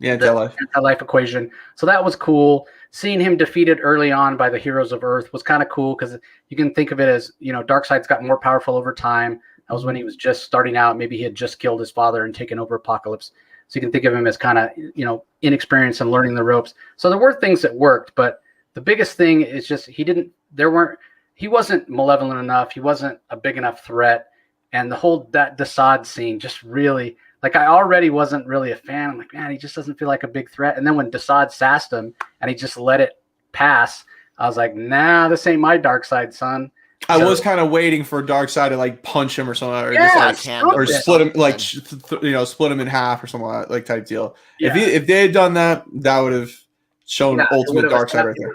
anti-life equation. So that was cool. Seeing him defeated early on by the heroes of Earth was kind of cool because you can think of it as, Darkseid's got more powerful over time. That was when he was just starting out. Maybe he had just killed his father and taken over Apocalypse. So you can think of him as kind of, inexperienced and learning the ropes. So there were things that worked, but the biggest thing is just he wasn't malevolent enough. He wasn't a big enough threat. And that Desaad scene just really, like, I already wasn't really a fan. I'm like, man, he just doesn't feel like a big threat. And then when Desaad sassed him and he just let it pass, I was like, nah, this ain't my Darkseid, son.
I was kind of waiting for Darkseid to like punch him or something, or split him, like split him in half or something like type deal. Yeah. If they had done that, that would have shown ultimate Darkseid right there.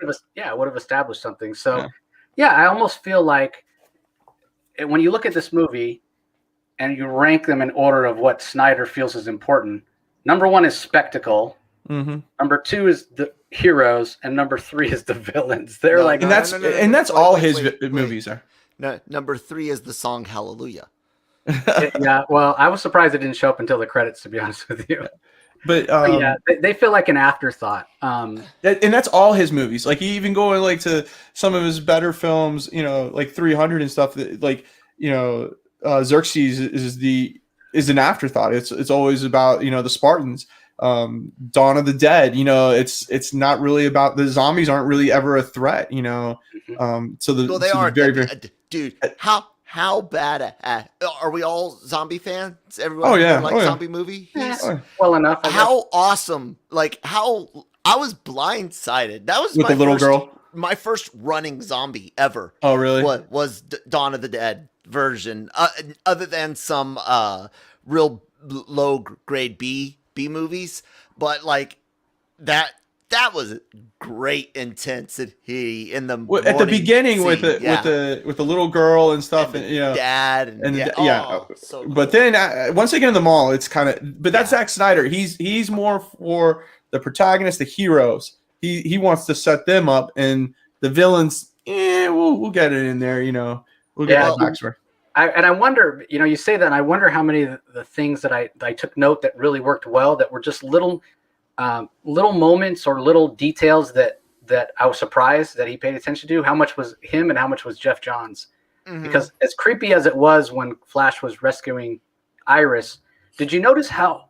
It would have established something. So, I almost feel like when you look at this movie and you rank them in order of what Snyder feels is important, number 1 is spectacle. Mm-hmm. Number 2 is the heroes, and number 3 is the villains. They're
that's all his movies are.
No, number 3 is the song Hallelujah.
Yeah, well, I was surprised it didn't show up until the credits, to be honest with you.
But
they feel like an afterthought.
And that's all his movies. Like, even going like to some of his better films, like 300 and stuff. Like, Xerxes is an afterthought. It's always about the Spartans. Dawn of the Dead. It's not really about the zombies aren't really ever a threat. So
Well, they
so
are,
very very.
dude. How bad are we all zombie fans? Everyone
Oh yeah,
like zombie movies?
Well enough. I guess.
How awesome! Like how I was blindsided. That was
With the little girl.
My first running zombie ever.
Oh really?
Was Dawn of the Dead version? Other than some real low grade B movies, but like that was great intensity in the
at the beginning
scene.
with the little girl and stuff, and
dad so cool.
But then once they get in the mall, it's kind of. But that's Zack Snyder. He's more for the protagonists, the heroes. He wants to set them up, and the villains. We'll get it in there. We'll get that backstory.
I wonder, you say that, and I wonder how many of the things that I took note that really worked well, that were just little moments or little details that I was surprised that he paid attention to. How much was him and how much was Jeff Johns? Mm-hmm. Because as creepy as it was when Flash was rescuing Iris, did you notice how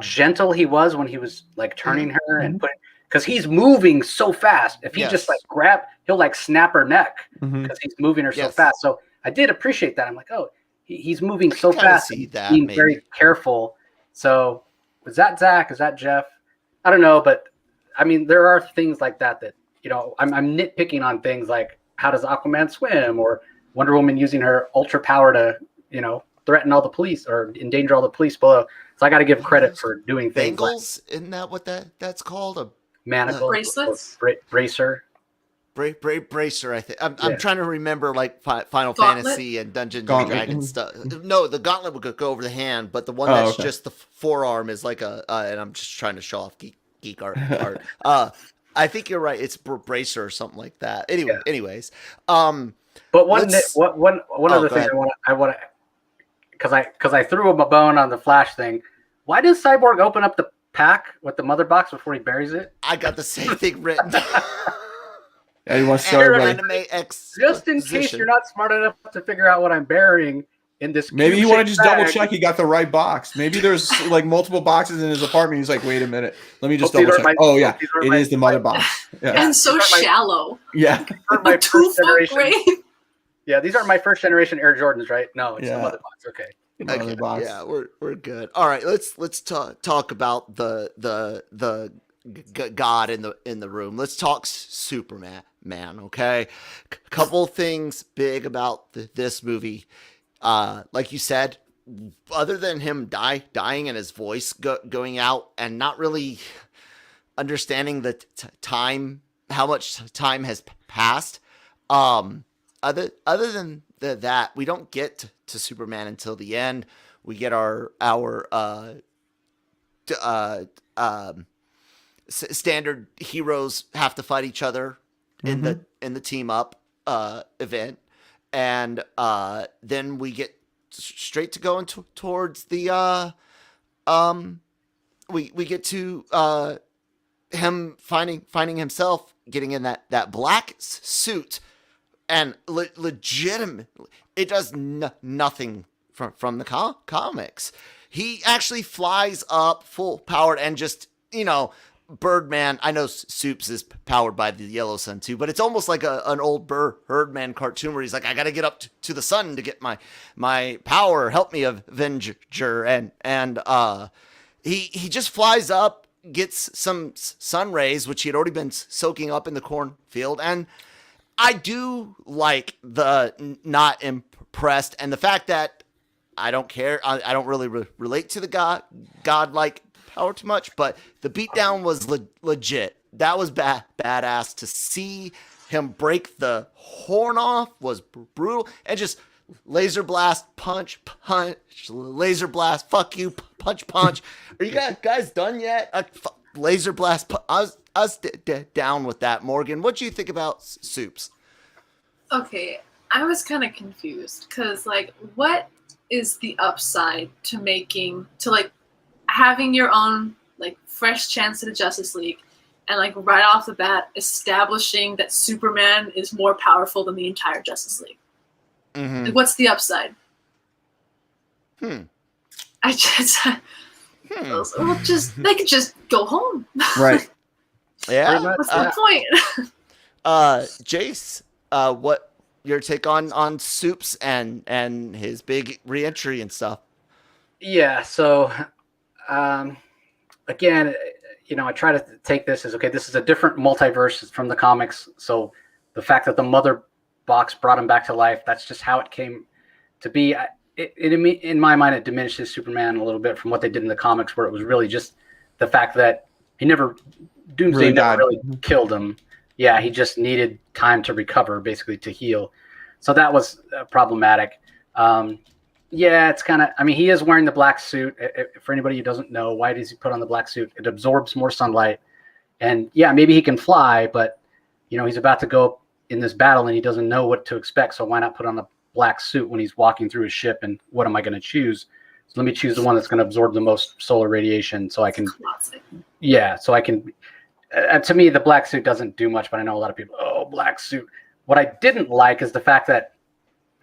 gentle he was when he was like turning her and putting? Because he's moving so fast. If he just like he'll like snap her neck because he's moving her so fast. So I did appreciate that. I'm like, oh, he's moving so fast. Being very careful. So was that Zach? Is that Jeff? I don't know, but I mean, there are things like that I'm nitpicking on things like how does Aquaman swim, or Wonder Woman using her ultra power to threaten all the police or endanger all the police below. So I got to give credit for doing things.
Bangles, isn't that what that's called? A
manacle,
bracelets,
bracer.
Bracer, I think. I'm trying to remember like Final Fantasy and Dungeons and Dragons stuff. No, the gauntlet would go over the hand, but the one that's just the forearm is like and I'm just trying to show off geek art. I think you're right. It's bracer or something like that. Anyways.
But one other thing I want to, because I threw him a bone on the Flash thing. Why does Cyborg open up the pack with the mother box before he buries it?
I got the same thing written.
Yeah, he wants to start
just in case you're not smart enough to figure out what I'm burying in this.
Maybe he wanted to just double check he got the right box. Maybe there's like multiple boxes in his apartment. He's like, wait a minute, let me just double check. It is the mother box. Yeah.
And so shallow.
Yeah.
My first generation. Yeah, these aren't my first generation Air Jordans, right? No, it's the mother box. Okay.
Yeah, we're good. All right, let's talk about the God in the room. Let's talk Superman. Okay, couple things big about this movie. Like you said, other than him dying and his voice going out and not really understanding the time, how much time has passed. Other than that, we don't get to Superman until the end. We get our standard heroes have to fight each other in the team up event, and then we get straight to going towards the we get to him finding himself getting in that black suit, and legitimately it does nothing from the comics. He actually flies up full powered and just Birdman. I know Soups is powered by the yellow sun too, but it's almost like an old Birdman cartoon where he's like, I got to get up to the sun to get my power. Help me, Avenger. And he just flies up, gets some sun rays, which he had already been soaking up in the cornfield. And I do like the not impressed and the fact that I don't care. I don't really relate to the godlike power too much, but the beatdown was legit. That was badass. To see him break the horn off was brutal, and just laser blast, punch, laser blast, fuck you, punch. Are you guys done yet? Laser blast. I was down with that. Morgan, what do you think about Soups?
Okay, I was kind of confused because what is the upside to having your own fresh chance at the Justice League and right off the bat establishing that Superman is more powerful than the entire Justice League? What's the upside?
I
Well, they could just go home.
Right.
Yeah.
What's the point?
Jace, what your take on Soups and his big reentry and stuff?
Yeah. So, again, I try to take this as, okay, this is a different multiverse from the comics. So the fact that the mother box brought him back to life, that's just how it came to be. In my mind, it diminishes Superman a little bit from what they did in the comics, where it was really just the fact that Doomsday never really killed him. Yeah, he just needed time to recover, basically to heal. So that was problematic. Yeah, it's kind of, he is wearing the black suit. For anybody who doesn't know, why does he put on the black suit? It absorbs more sunlight. And yeah, maybe he can fly, but he's about to go up in this battle and he doesn't know what to expect. So why not put on the black suit when he's walking through his ship? And what am I going to choose? So let me choose the one that's going to absorb the most solar radiation, so I can. Classic. Yeah, so I can. To me, the black suit doesn't do much, but I know a lot of people. Oh, black suit. What I didn't like is the fact that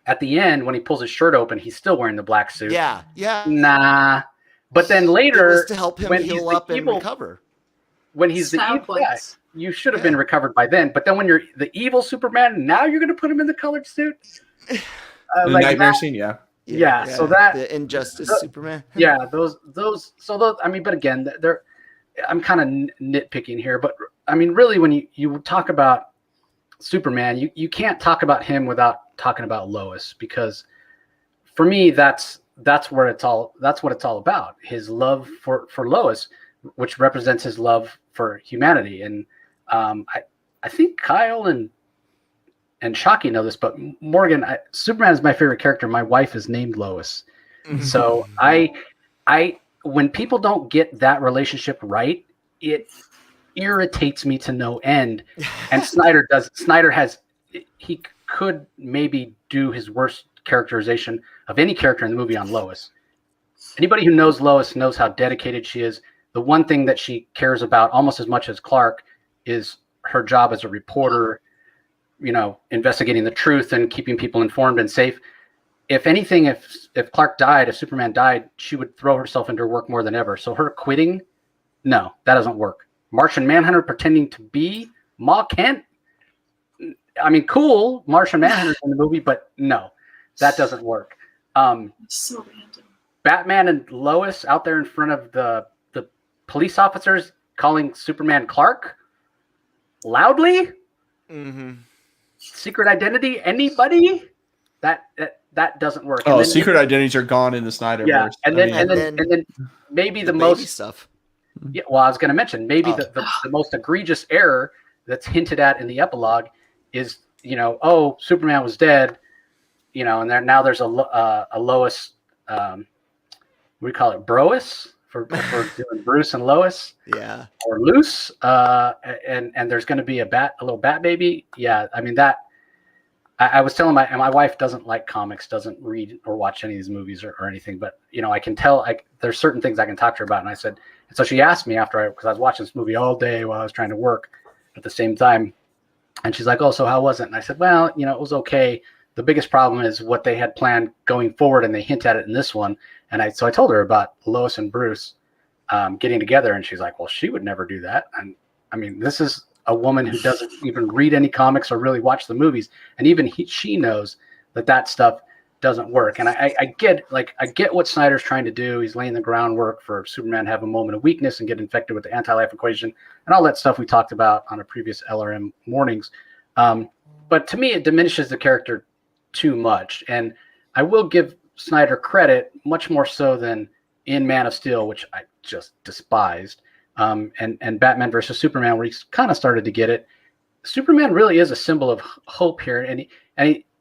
at the end, when he pulls his shirt open, he's still wearing the black suit.
Yeah.
Nah. But then later,
it was to help him heal up and recover.
When he's the evil guy, you should have been recovered by then. But then when you're the evil Superman, now you're going to put him in the colored suit.
The nightmare scene, yeah.
Yeah, so that
the Injustice Superman.
Yeah, those. But again, I'm kind of nitpicking here, but really, when you talk about Superman, you can't talk about him without talking about Lois, because for me, that's what it's all about. His love for Lois, which represents his love for humanity, and I think Kyle and Shockey know this, but Morgan, Superman is my favorite character. My wife is named Lois. So when people don't get that relationship right, it irritates me to no end. And Snyder he could maybe do his worst characterization of any character in the movie on Lois. Anybody who knows Lois knows how dedicated she is. The one thing that she cares about almost as much as Clark is her job as a reporter, investigating the truth and keeping people informed and safe. If anything, if Clark died, if Superman died, she would throw herself into her work more than ever. So her quitting, no, that doesn't work. Martian Manhunter pretending to be Ma Kent, cool, Martian Manhunter in the movie, but no, that doesn't work.
So random.
Batman and Lois out there in front of the police officers calling Superman Clark loudly.
Mm-hmm.
Secret identity, anybody? That doesn't work.
Oh, secret identities are gone in the Snyderverse.
Yeah, and then maybe the most
stuff.
Yeah, well, I was going to mention maybe the most egregious error that's hinted at in the epilogue is Superman was dead, and now there's a Lois, what do we call it, Brois for doing Bruce and Lois,
yeah,
or Luce, and there's going to be a little bat baby. Yeah, that. I was telling my wife doesn't like comics, doesn't read or watch any of these movies or anything, but I can tell there's certain things I can talk to her about. And I said, and so she asked me because I was watching this movie all day while I was trying to work at the same time. And she's like, oh, so how was it? And I said, well, it was okay. The biggest problem is what they had planned going forward, and they hint at it in this one. And so I told her about Lois and Bruce getting together, and she's like, well, she would never do that. And this is a woman who doesn't even read any comics or really watch the movies, and even she knows that stuff doesn't work. And I get what Snyder's trying to do. He's laying the groundwork for Superman to have a moment of weakness and get infected with the anti-life equation and all that stuff we talked about on a previous LRM mornings. But to me, it diminishes the character too much. And I will give Snyder credit, much more so than in Man of Steel, which I just despised. And Batman versus Superman, where he kind of started to get it. Superman really is a symbol of hope here, and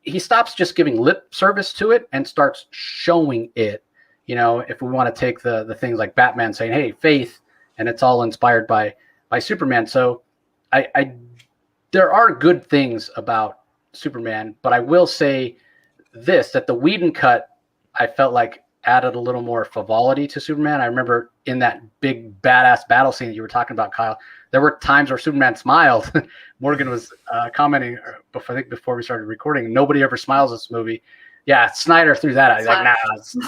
he stops just giving lip service to it and starts showing it. If we want to take the things like Batman saying, "Hey, faith," and it's all inspired by Superman. So there are good things about Superman, but I will say that the Whedon cut, I felt like added a little more frivolity to Superman. I remember in that big badass battle scene that you were talking about, Kyle, there were times where Superman smiled. Morgan was commenting before we started recording. Nobody ever smiles in this movie. Yeah, Snyder threw that out. Like,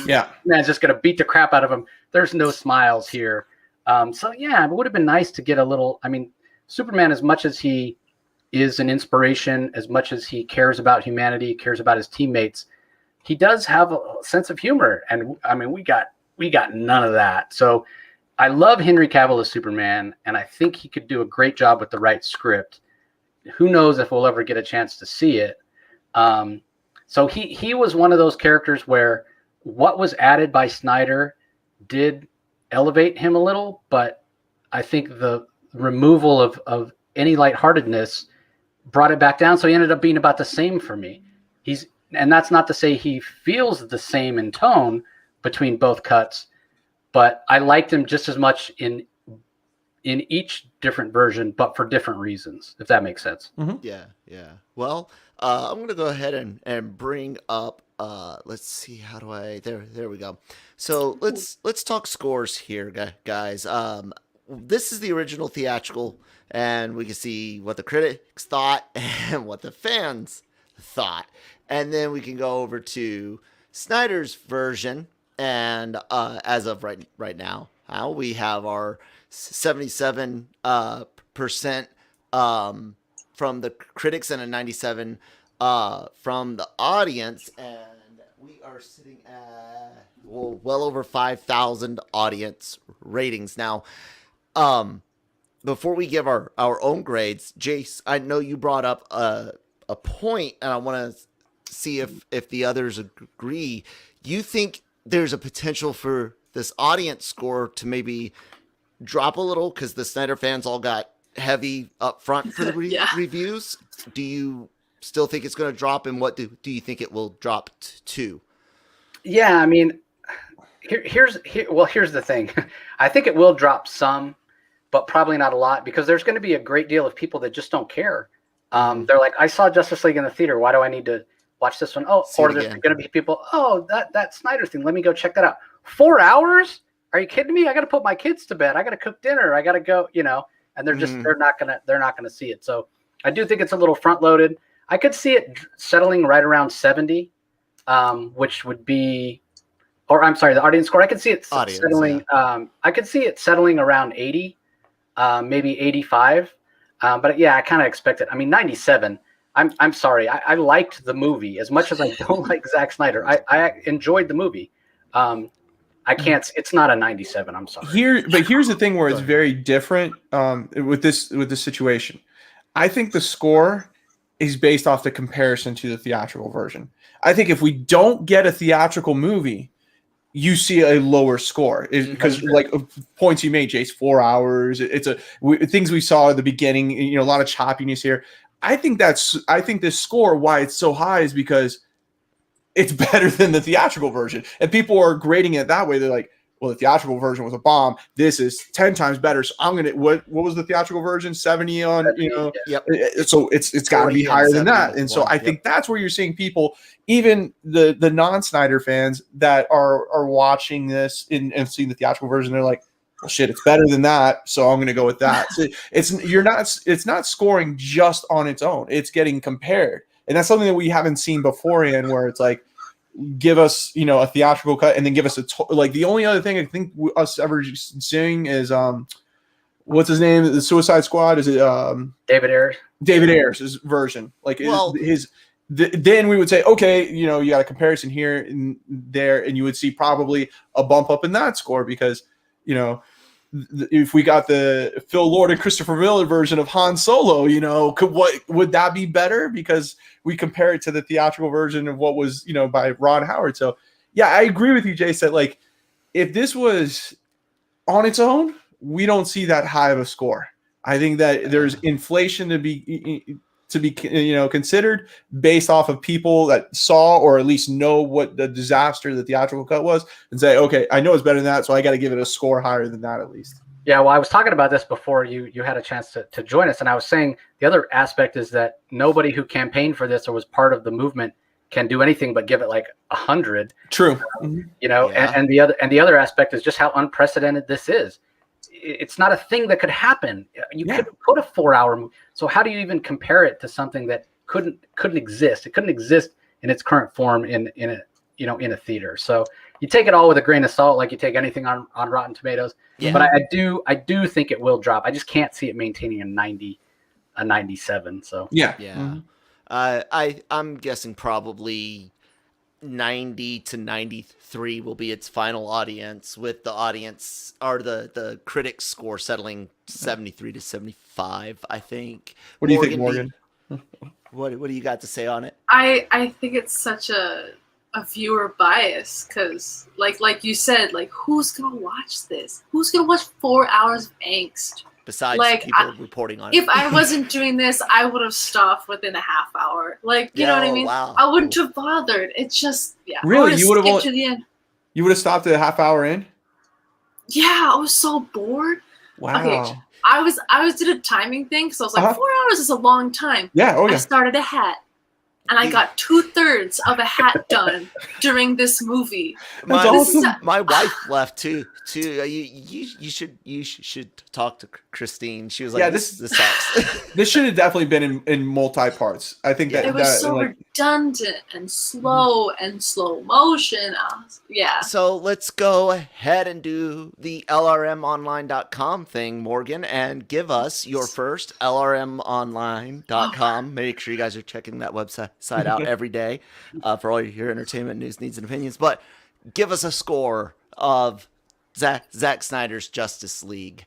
Yeah.
man's just gonna beat the crap out of him. There's no smiles here. So yeah, it would have been nice to get a little. I mean, Superman, as much as he is an inspiration, as much as he cares about humanity, cares about his teammates, he does have a sense of humor, and I mean, we got none of that. So I love Henry Cavill as Superman, and I think he could do a great job with the right script. Who knows if we'll ever get a chance to see it. So he was one of those characters where what was added by Snyder did elevate him a little, but I think the removal of any lightheartedness brought it back down. So he ended up being about the same for me. And that's not to say he feels the same in tone between both cuts, but I liked him just as much in each different version, but for different reasons, if that makes sense.
Mm-hmm.
Yeah. Well, I'm gonna go ahead and bring up. Let's see. How do I? There we go. So let's talk scores here, guys. This is the original theatrical, and we can see what the critics thought and what the fans thought, and then we can go over to Snyder's version. And as of right now, we have our 77% from the critics and a 97 from the audience, and we are sitting at well over 5,000 audience ratings now. Before we give our own grades, Jace, I know you brought up a point, and I want to see if the others agree. You think there's a potential for this audience score to maybe drop a little because the Snyder fans all got heavy up front for the reviews? Do you still think it's going to drop, and what do you think it will drop to?
Yeah, I mean, here's the thing. I think it will drop some, but probably not a lot, because there's going to be a great deal of people that just don't care. They're like, I saw Justice League in the theater. Why do I need to watch this one? Oh, or there's going to be people, that Snyder thing, let me go check that out. 4 hours? Are you kidding me? I got to put my kids to bed. I got to cook dinner. I got to go, and they're just, they're not going to see it. So I do think it's a little front loaded. I could see it settling right around 70, which would be, or I'm sorry, the audience score. I could see it settling. Yeah. I could see it settling around 80, maybe 85. But yeah, I kind of expect it. I mean, 97. I'm sorry. I liked the movie as much as I don't like Zack Snyder. I enjoyed the movie. I can't. It's not a 97. I'm sorry.
But here's the thing where it's very different with this situation. I think the score is based off the comparison to the theatrical version. I think if we don't get a theatrical movie, you see a lower score because like points you made, Jace, 4 hours. Things we saw at the beginning, a lot of choppiness here. I think this score, why it's so high, is because it's better than the theatrical version. And people are grading it that way. They're like, well, the theatrical version was a bomb. This is 10 times better. So I'm going to, what was the theatrical version? 70 on,
Yep.
So it's got to be higher than that. And so I think that's where you're seeing people, even the non-Snyder fans that are watching this and seeing the theatrical version, they're like, well, shit, it's better than that. So I'm going to go with that. So it's not scoring just on its own. It's getting compared. And that's something that we haven't seen beforehand, where it's like, give us, a theatrical cut and then give us like the only other thing I think us ever seeing is what's his name? The Suicide Squad. Is it
David Ayers?
David Ayers' version. Like then we would say, okay, you got a comparison here and there, and you would see probably a bump up in that score because if we got the Phil Lord and Christopher Miller version of Han Solo, would that be better? Because we compare it to the theatrical version of what was, by Ron Howard. So yeah, I agree with you, Jace, that like, if this was on its own, we don't see that high of a score. I think that there's inflation to be considered based off of people that saw or at least know what the disaster the theatrical cut was and say, okay, I know it's better than that, so I got to give it a score higher than that at least.
Yeah, well, I was talking about this before you had a chance to join us, and I was saying the other aspect is that nobody who campaigned for this or was part of the movement can do anything but give it like 100.
True.
And the other aspect is just how unprecedented this is. It's not a thing that could happen. You couldn't put a 4 hour movie. So how do you even compare it to something that couldn't exist? It couldn't exist in its current form in a theater. So you take it all with a grain of salt, like you take anything on Rotten Tomatoes.
Yeah.
But I do think it will drop. I just can't see it maintaining a 97. So
Yeah.
Yeah. I'm guessing probably 90 to 93 will be its final audience, with the audience or the critics score settling 73 to 75, I think.
What do you think, Morgan?
What do you got to say on it?
I think it's such a viewer bias, because like you said, like, who's gonna watch this? Who's gonna watch 4 hours of angst?
Besides
Like,
people reporting on it.
If I wasn't doing this, I would have stopped within a half hour. Like, you know what I mean?
Wow.
I wouldn't have bothered. It's just, yeah.
Really?
I
You would've
skipped to the end.
You would have stopped at a half hour in?
Yeah, I was so bored.
Wow.
Okay, I did a timing thing, so I was like, 4 hours is a long time.
Yeah. Oh
I
yeah.
started a hat, and I got 2/3 of a hat done during this movie.
My,
awesome.
my wife left too. You should talk to Christine. She was like,
Yeah,
this sucks.
This should have definitely been in multi parts. I think that
It was
that,
so
like,
redundant and slow and slow motion. Yeah.
So let's go ahead and do the LRMonline.com thing, Morgan, and give us your first LRMonline.com. Make sure you guys are checking that website out every day for all your entertainment news, needs, and opinions. But give us a score of Zack Snyder's Justice League.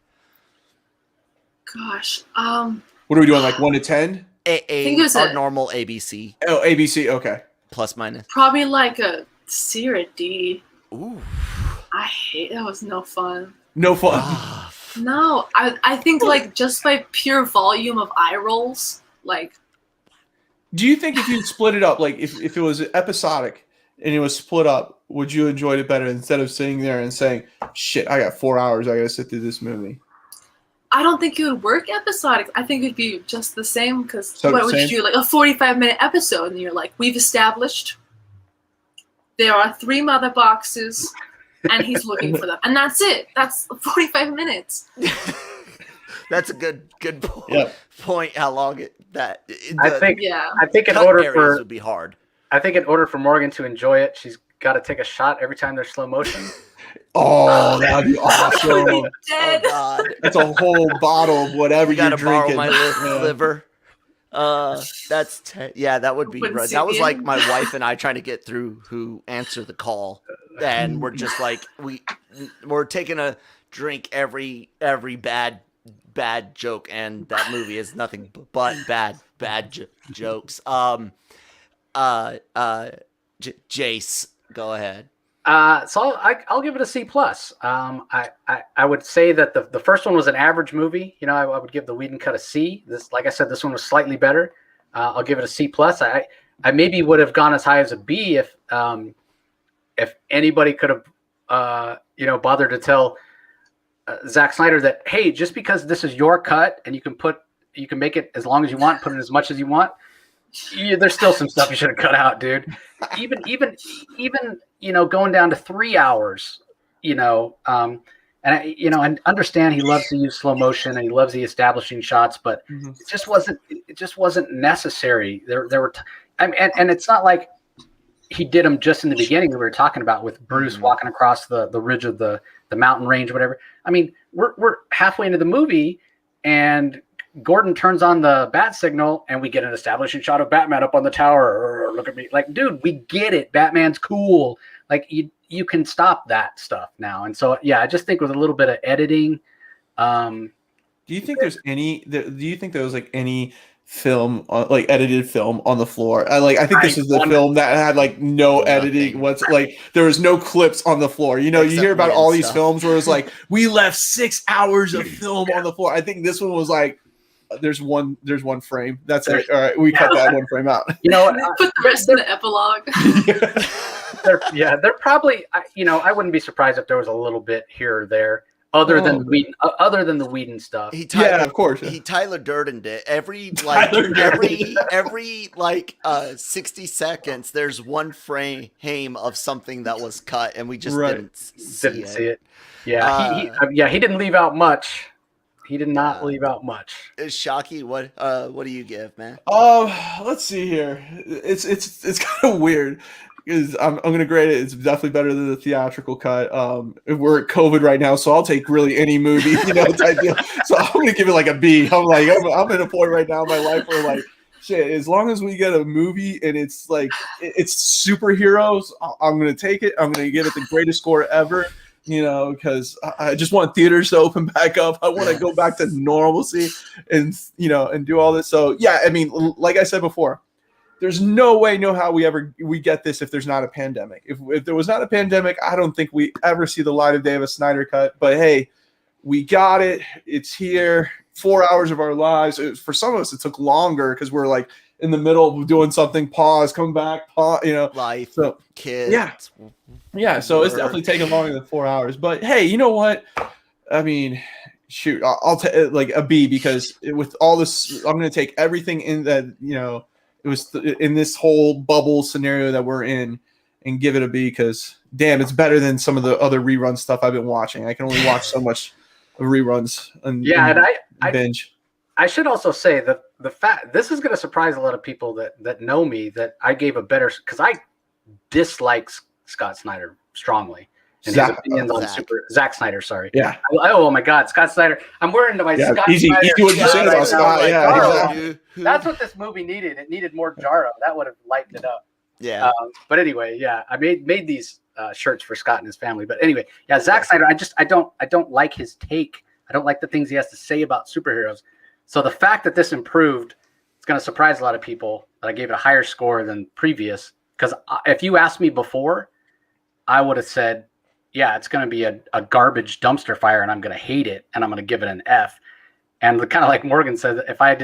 Gosh.
what are we doing? Like 1 to 10?
think it was
Our
a-
normal ABC,
Oh, ABC. Okay.
plus minus.
Probably like a C or a D.
Ooh.
I hate that. Was no fun.
No fun.
Ah,
No, I think like just by pure volume of eye rolls, like
Do you think if you split it up, like if it was episodic and it was split up, would you enjoy it better instead of sitting there and saying, "Shit, I got 4 hours. I got to sit through this movie"?
I don't think it would work episodic. I think it'd be just the same, because
So
what
the
would
same?
you do? Like a 45-minute episode, and you're like, we've established there are 3 mother boxes, and he's looking for them, and that's it. That's 45 minutes.
that's a good point.
Yeah.
Point. How long
I
the
think
Yeah.
in
cut
order
areas would be hard.
for Morgan to enjoy it, she's got to take a shot every time there's slow motion.
Oh, that'd be awesome.
Oh
Dead.
God.
That's a whole bottle of whatever
You
you're
gotta borrow
drinking.
my
Yeah.
liver. That would be
Wouldn't
right.
see
That was
the
like
end.
my wife and I trying to get through Who Answer the Call, and we're just like we're taking a drink every bad joke, and that movie is nothing but bad jokes. Jace, go ahead.
So I'll give it a C plus. I would say that the first one was an average movie. You know, I would give the Whedon cut a C. This, like I said, this one was slightly better. I'll give it a C plus. I maybe would have gone as high as a B if anybody could have bothered to tell Zack Snyder that, hey, just because this is your cut and you can make it as long as you want, put it as much as you want. There's still some stuff you should have cut out, dude. Even going down to 3 hours, and I understand he loves to use slow motion and he loves the establishing shots, but it just wasn't necessary. There were and it's not like he did them just in the beginning that we were talking about with Bruce walking across the ridge of the mountain range, whatever. I mean, we're halfway into the movie and Gordon turns on the bat signal and we get an establishing shot of Batman up on the tower. Look at me. Like, dude, we get it. Batman's cool. Like, you can stop that stuff now. And so, yeah, I just think with a little bit of editing.
Do you think there was like any film, like edited film on the floor? I think this is the film that had like no editing. There was no clips on the floor. You
Except
hear about
weird
all these
stuff.
films where it's like, we left 6 hours of film on the floor. I think this one was like, there's one frame. That's it. All right, we cut that one frame out.
Put the rest in the epilogue.
They're probably, I wouldn't be surprised if there was a little bit here or there, other than the Whedon stuff.
Of course.
He Tyler Durdened it. Every
Tyler
every 60 seconds, there's one frame of something that was cut, and we just didn't see it.
Yeah, he didn't leave out much. He did not leave out much.
Shocky, what do you give, man?
Let's see here. It's kind of weird because I'm gonna grade it. It's definitely better than the theatrical cut. We're at COVID right now, so I'll take really any movie, type deal. So I'm gonna give it like a B. I'm in a point right now in my life where like, shit, as long as we get a movie and it's like it's superheroes, I'm gonna take it. I'm gonna give it the greatest score ever. Because I just want theaters to open back up. I want to go back to normalcy and do all this. So yeah, I mean, like I said before, there's no way, no how we get this if there's not a pandemic. If there was not a pandemic, I don't think we ever see the light of day of a Snyder cut. But hey, we got it. It's here. 4 hours of our lives. For some of us, it took longer because we're like in the middle of doing something, pause, come back, pause,
Life,
so,
kids.
Yeah. So it's definitely taking longer than 4 hours. But hey, you know what? I mean, shoot, I'll take like a B because with all this, I'm going to take everything in that, it was in this whole bubble scenario that we're in and give it a B because damn, it's better than some of the other rerun stuff I've been watching. I can only watch so much of reruns and
I
binge.
I should also say that the fact this is going to surprise a lot of people that know me that I gave a better because I dislike Scott Snyder strongly and his opinions on Zack Snyder. Sorry.
Yeah.
Oh my God, Scott Snyder. I'm wearing my Scott
easy,
Snyder.
Easy what you say about Scott. Yeah.
That's what this movie needed. It needed more Jarro. That would have lightened it up.
Yeah.
But anyway, yeah, I made these shirts for Scott and his family. But anyway, yeah, Zack Snyder. I don't like his take. I don't like the things he has to say about superheroes. So the fact that this improved, it's going to surprise a lot of people that I gave it a higher score than previous. Because if you asked me before, I would have said, yeah, it's going to be a garbage dumpster fire and I'm going to hate it and I'm going to give it an F. And kind of like Morgan said, if I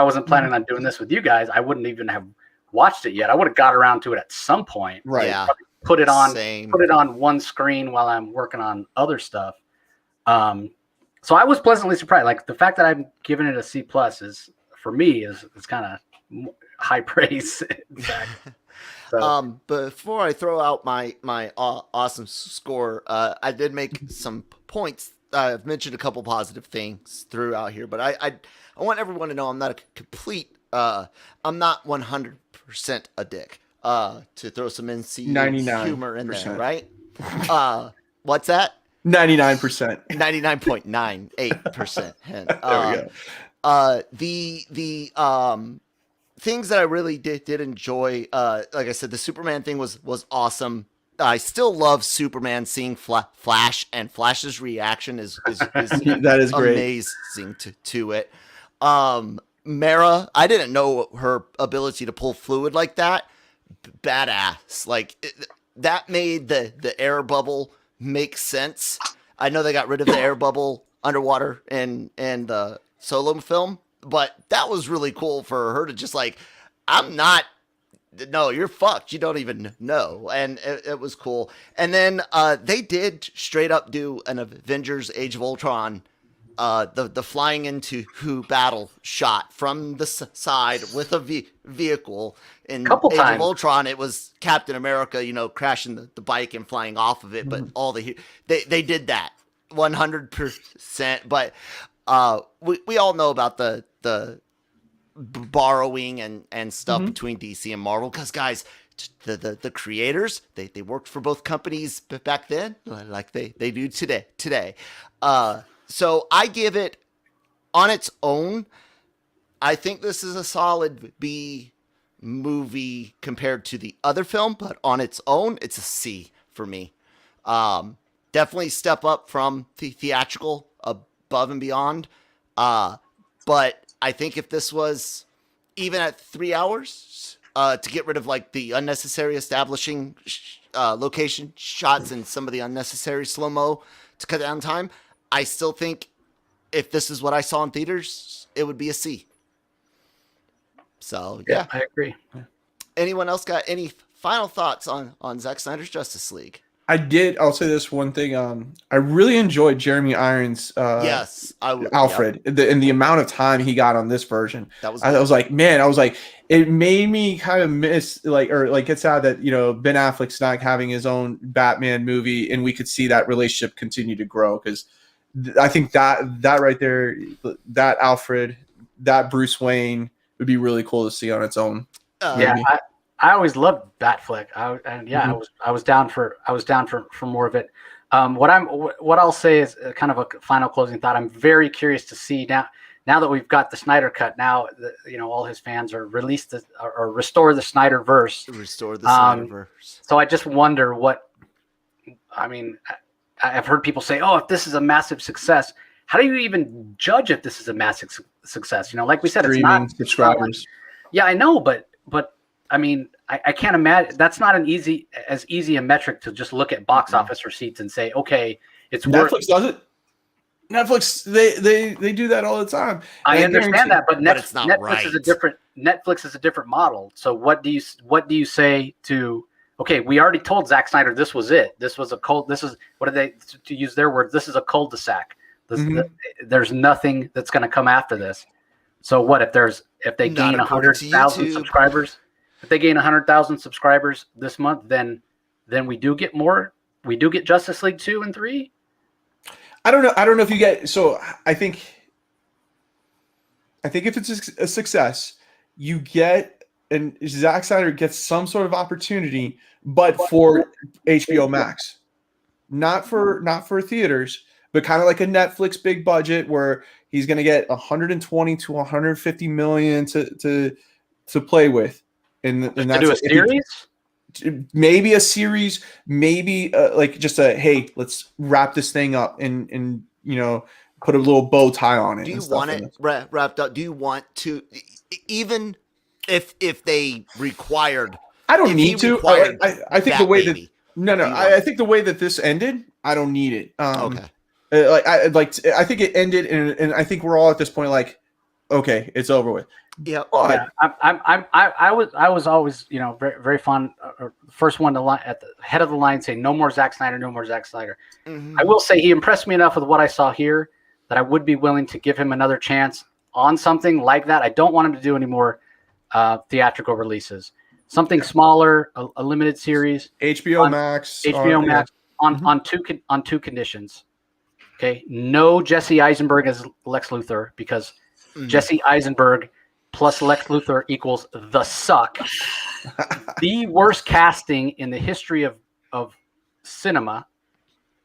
wasn't planning on doing this with you guys, I wouldn't even have watched it yet. I would have got around to it at some point.
Right.
Yeah.
Put it on
Same.
Put it on one screen while I'm working on other stuff. So I was pleasantly surprised. Like the fact that I'm giving it a C+ is for me is kind of high praise. So.
Before I throw out my awesome score, I did make some points. I've mentioned a couple positive things throughout here, but I want everyone to know I'm not a complete. I'm not 100% a dick. To throw some NC humor in there, right? What's that?
99%.
99.98%.
There we go.
The things that I really did enjoy, like I said, the Superman thing was awesome. I still love Superman seeing Flash, and Flash's reaction is
that is great.
Amazing to it. Mara, I didn't know her ability to pull fluid like that. Badass. That made the air bubble make sense. I know they got rid of the air bubble underwater in the Solo film, but that was really cool for her to just no, you're fucked. You don't even know. And it was cool. And then they did straight up do an Avengers Age of Ultron, the flying into battle shot from the side with a vehicle. In Age of Ultron, it was Captain America, crashing the bike and flying off of it. But they did that 100%. But we all know about the borrowing and stuff between DC and Marvel, because guys, the creators they worked for both companies back then, like they do today. So I give it on its own. I think this is a solid B movie compared to the other film, but on its own, it's a C for me. Definitely step up from the theatrical, above and beyond. But I think if this was even at 3 hours, to get rid of the unnecessary establishing location shots and some of the unnecessary slow-mo to cut down time, I still think if this is what I saw in theaters, it would be a C. So, yeah.
I agree.
Anyone else got any final thoughts on Zack Snyder's Justice League?
I'll say this one thing. I really enjoyed Jeremy Irons' Alfred, and the amount of time he got on this version. I was like, it made me kind of miss, get sad that, Ben Affleck's not having his own Batman movie, and we could see that relationship continue to grow, because I think that right there, that Alfred, that Bruce Wayne would be really cool to see on its own.
Yeah,
maybe.
I always loved Batfleck.
Mhm.
I was down for more of it. What I'll say is kind of a final closing thought. I'm very curious to see now that we've got the Snyder cut. Now all his fans are released or restore the Snyderverse.
Restore the Snyderverse.
So I just wonder what. I mean, I've heard people say, "Oh, if this is a massive success, how do you even judge if this is a massive success?" Like we said,
Streaming
it's not
subscribers.
Yeah, I know, but I mean, I can't imagine that's not as easy a metric to just look at box office receipts and say, okay, it's
Netflix
worth.
does it. Netflix, they do that all the time.
I understand that, but
But it's not
Netflix
right.
Netflix is a different model. So what do you say to? Okay, we already told Zack Snyder this was it. This was a cold. This is what did they to use their words? This is a cul-de-sac. There's nothing that's going to come after this. So what if they
Not
gain
according to
100,000
YouTube.
subscribers? If they gain 100,000 subscribers this month, then we do get more. We do get Justice League 2 and 3.
I don't know if you get. So I think if it's a success, you get, and Zack Snyder gets some sort of opportunity, but for HBO Max, not for theaters, but kind of like a Netflix big budget where he's going to get 120 to 150 million to play with, and that's
To do a series.
Maybe a series, maybe like just hey, let's wrap this thing up and put a little bow tie on it.
Do you want it wrapped up? Do you want to, even if they required?
I don't need to. I think the way
baby,
I think the way that this ended, I don't need it.
Okay.
I think it ended, and I think we're all at this point like, okay, it's over with.
Yeah.
I was always very very fond, first one to line at the head of the line say no more Zack Snyder, no more Zack Snyder.
Mm-hmm.
I will say he impressed me enough with what I saw here that I would be willing to give him another chance on something like that. I don't want him to do any more theatrical releases. Something smaller, a limited series.
HBO Max.
Max on two conditions. Okay, no Jesse Eisenberg as Lex Luthor, because Jesse Eisenberg plus Lex Luthor equals the suck. The worst casting in the history of cinema.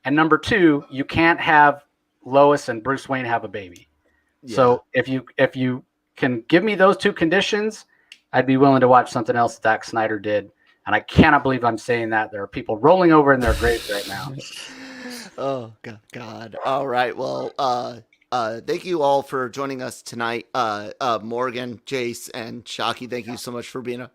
And number two, you can't have Lois and Bruce Wayne have a baby. Yeah. So if you can give me those two conditions, I'd be willing to watch something else Zack Snyder did. And I cannot believe I'm saying that. There are people rolling over in their graves right now.
Oh God. All right. Well, thank you all for joining us tonight. Morgan, Jace, and Shockey, thank you so much for being a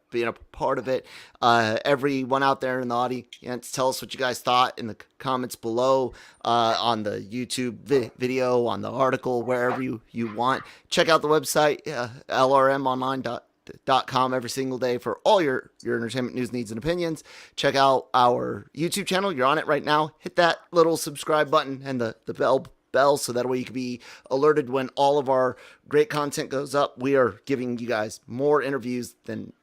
part of it. Everyone out there in the audience, tell us what you guys thought in the comments below, on the YouTube video, on the article, wherever you want. Check out the website, LRMonline.com every single day for all your entertainment news, needs, and opinions. Check out our YouTube channel. You're on it right now. Hit that little subscribe button and the bell so that way you can be alerted when all of our great content goes up. We are giving you guys more interviews than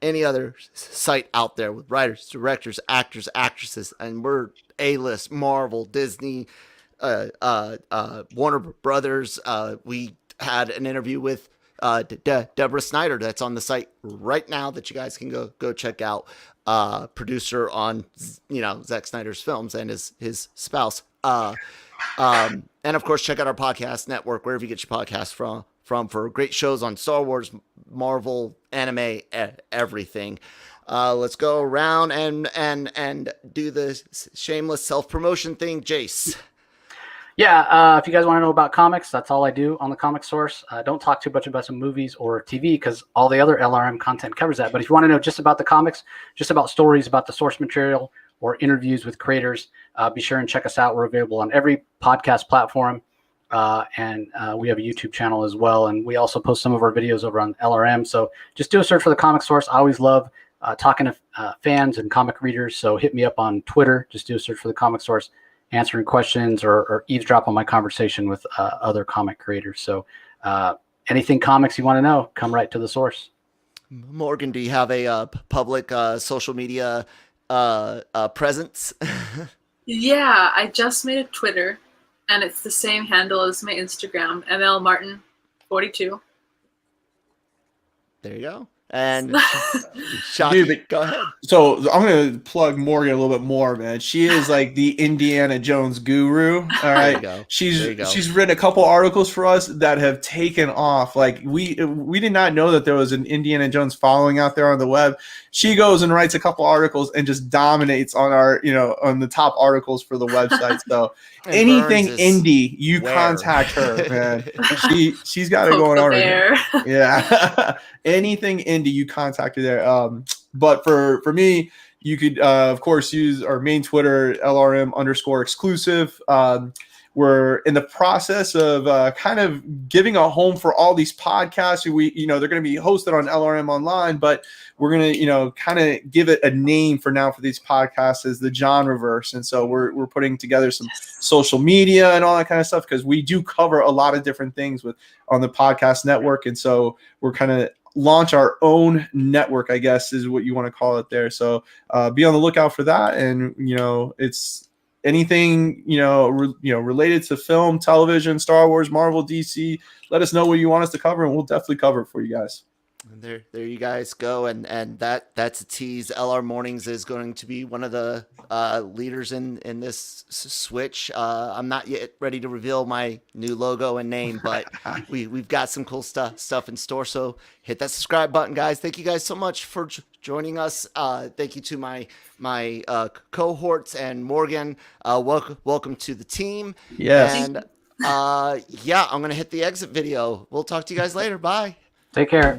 any other site out there, with writers, directors, actors, actresses, and we're A-list, Marvel, Disney, Warner Brothers. We had an interview with Deborah Snyder that's on the site right now that you guys can go check out. Producer on Zack Snyder's films and his spouse. And of course, check out our podcast network wherever you get your podcasts from for great shows on Star Wars, Marvel, anime, everything. Let's go around and do the shameless self-promotion thing. Jace.
Yeah, if you guys want to know about comics, that's all I do on the Comic Source. Don't talk too much about some movies or TV because all the other LRM content covers that. But if you want to know just about the comics, just about stories, about the source material, or interviews with creators, be sure and check us out. We're available on every podcast platform, and we have a YouTube channel as well. And we also post some of our videos over on LRM. So just do a search for the Comic Source. I always love talking to fans and comic readers. So hit me up on Twitter. Just do a search for the Comic Source, answering questions or eavesdrop on my conversation with other comic creators. So anything comics you want to know, come right to the source.
Morgan, do you have a public social media presence?
Yeah, I just made a Twitter. and it's the same handle as my Instagram, mlmartin42.
There you go. And Shaki,
Dude,
go ahead.
So I'm gonna plug Morgan a little bit more, man. She is like the Indiana Jones guru. All
There
right,
you go.
she's
There you go.
she's written a couple articles for us that have taken off. Like we did not know that there was an Indiana Jones following out there on the web. She goes and writes a couple articles and just dominates on our on the top articles for the website. So
And
anything
Burns is
indie, you
where?
contact her, man. She's got it
Poke
going
the
on.
bear.
Yeah. Anything indie, you contact her there. But for me, you could of course use our main Twitter, LRM_exclusive. We're in the process of kind of giving a home for all these podcasts. They're going to be hosted on LRM Online, but we're going to, kind of give it a name for now for these podcasts as the Genreverse. And so we're putting together some social media and all that kind of stuff, because we do cover a lot of different things on the podcast network. And so we're kind of launch our own network, I guess is what you want to call it there. So be on the lookout for that. And, it's anything, related to film, television, Star Wars, Marvel, DC. Let us know what you want us to cover, and we'll definitely cover it for you guys.
And there you guys go, and that's a tease. LR Mornings is going to be one of the leaders in this switch. I'm not yet ready to reveal my new logo and name, but we've got some cool stuff in store. So hit that subscribe button, guys. Thank you guys so much for joining us. Thank you to my cohorts and Morgan. Welcome to the team.
Yes.
And I'm gonna hit the exit video. We'll talk to you guys later. Bye.
Take care.